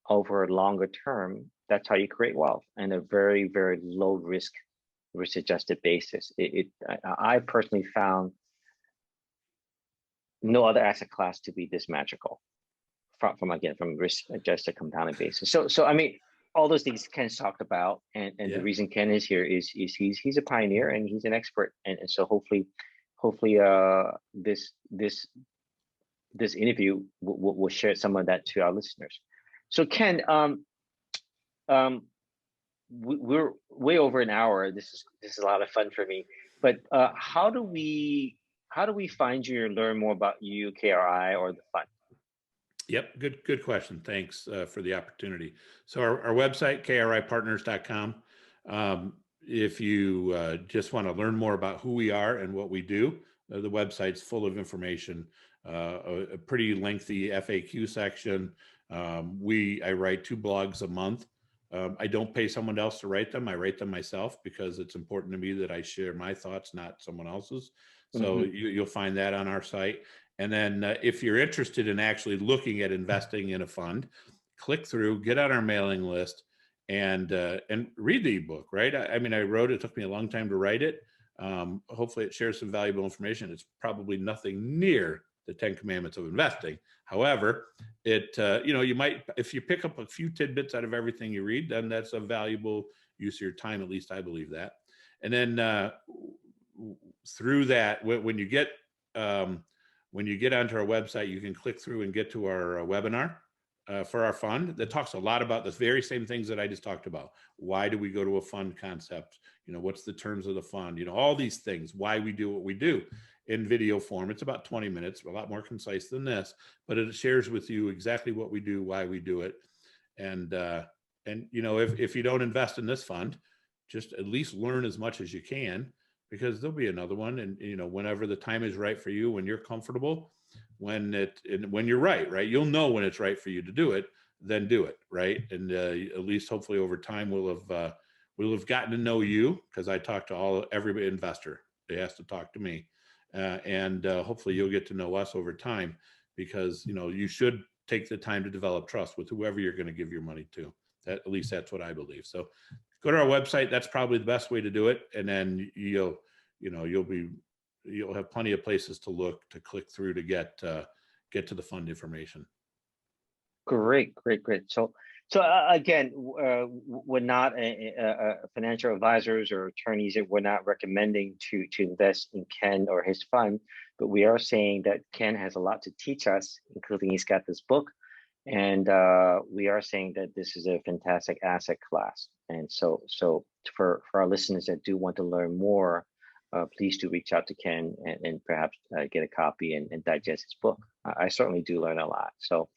Speaker 2: over a longer term. That's how you create wealth, and a very, very low risk adjusted basis. I personally found no other asset class to be this magical from risk adjusted compounding basis. So I mean, all those things Ken's talked about, and the reason Ken is here is he's a pioneer and he's an expert, and so hopefully this interview will share some of that to our listeners. So Ken, we're way over an hour. This is a lot of fun for me. But how do we find you and learn more about you, KRI, or the fund?
Speaker 3: Yep, good question. Thanks for the opportunity. So our website, kripartners.com. if you just want to learn more about who we are and what we do, the website's full of information, a pretty lengthy FAQ section. I write 2 blogs a month. I don't pay someone else to write them. I write them myself because it's important to me that I share my thoughts, not someone else's. So you'll find that on our site. And then if you're interested in actually looking at investing in a fund, click through, get on our mailing list, and read the ebook, right? I mean, I wrote it. It took me a long time to write it. Hopefully it shares some valuable information. It's probably nothing near the 10 commandments of investing. However, you might, if you pick up a few tidbits out of everything you read, then that's a valuable use of your time. At least I believe that. And then through that, when you get onto our website, you can click through and get to our webinar for our fund that talks a lot about the very same things that I just talked about. Why do we go to a fund concept? What's the terms of the fund? All these things, why we do what we do in video form. It's about 20 minutes, a lot more concise than this, but it shares with you exactly what we do, why we do it. And if you don't invest in this fund, just at least learn as much as you can, because there'll be another one. And, whenever the time is right for you, when you're comfortable, when you're right, you'll know when it's right for you to do it, then do it. Right. And at least hopefully over time, we'll have gotten to know you, because I talk to every investor. They has to talk to me. And hopefully you'll get to know us over time, because, you should take the time to develop trust with whoever you're going to give your money to. At least that's what I believe. So go to our website. That's probably the best way to do it. And then you'll have plenty of places to look, to click through to get to the fund information.
Speaker 2: Great. So again, we're not financial advisors or attorneys. We're not recommending to invest in Ken or his fund, but we are saying that Ken has a lot to teach us, including he's got this book. And we are saying that this is a fantastic asset class. And so for our listeners that do want to learn more, please do reach out to Ken and perhaps get a copy and digest his book. I certainly do learn a lot. So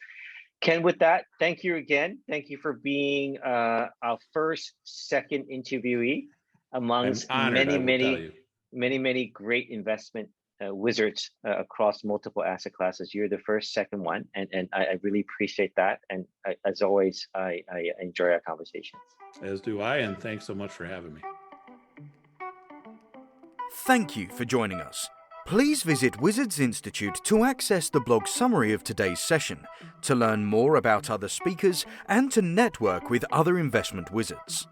Speaker 2: Ken, with that, thank you again. Thank you for being our second interviewee amongst many great investment wizards across multiple asset classes. You're the second one, and I really appreciate that. And as always, I enjoy our conversations.
Speaker 3: As do I, and thanks so much for having me.
Speaker 1: Thank you for joining us. Please visit Wizards Institute to access the blog summary of today's session, to learn more about other speakers, and to network with other investment wizards.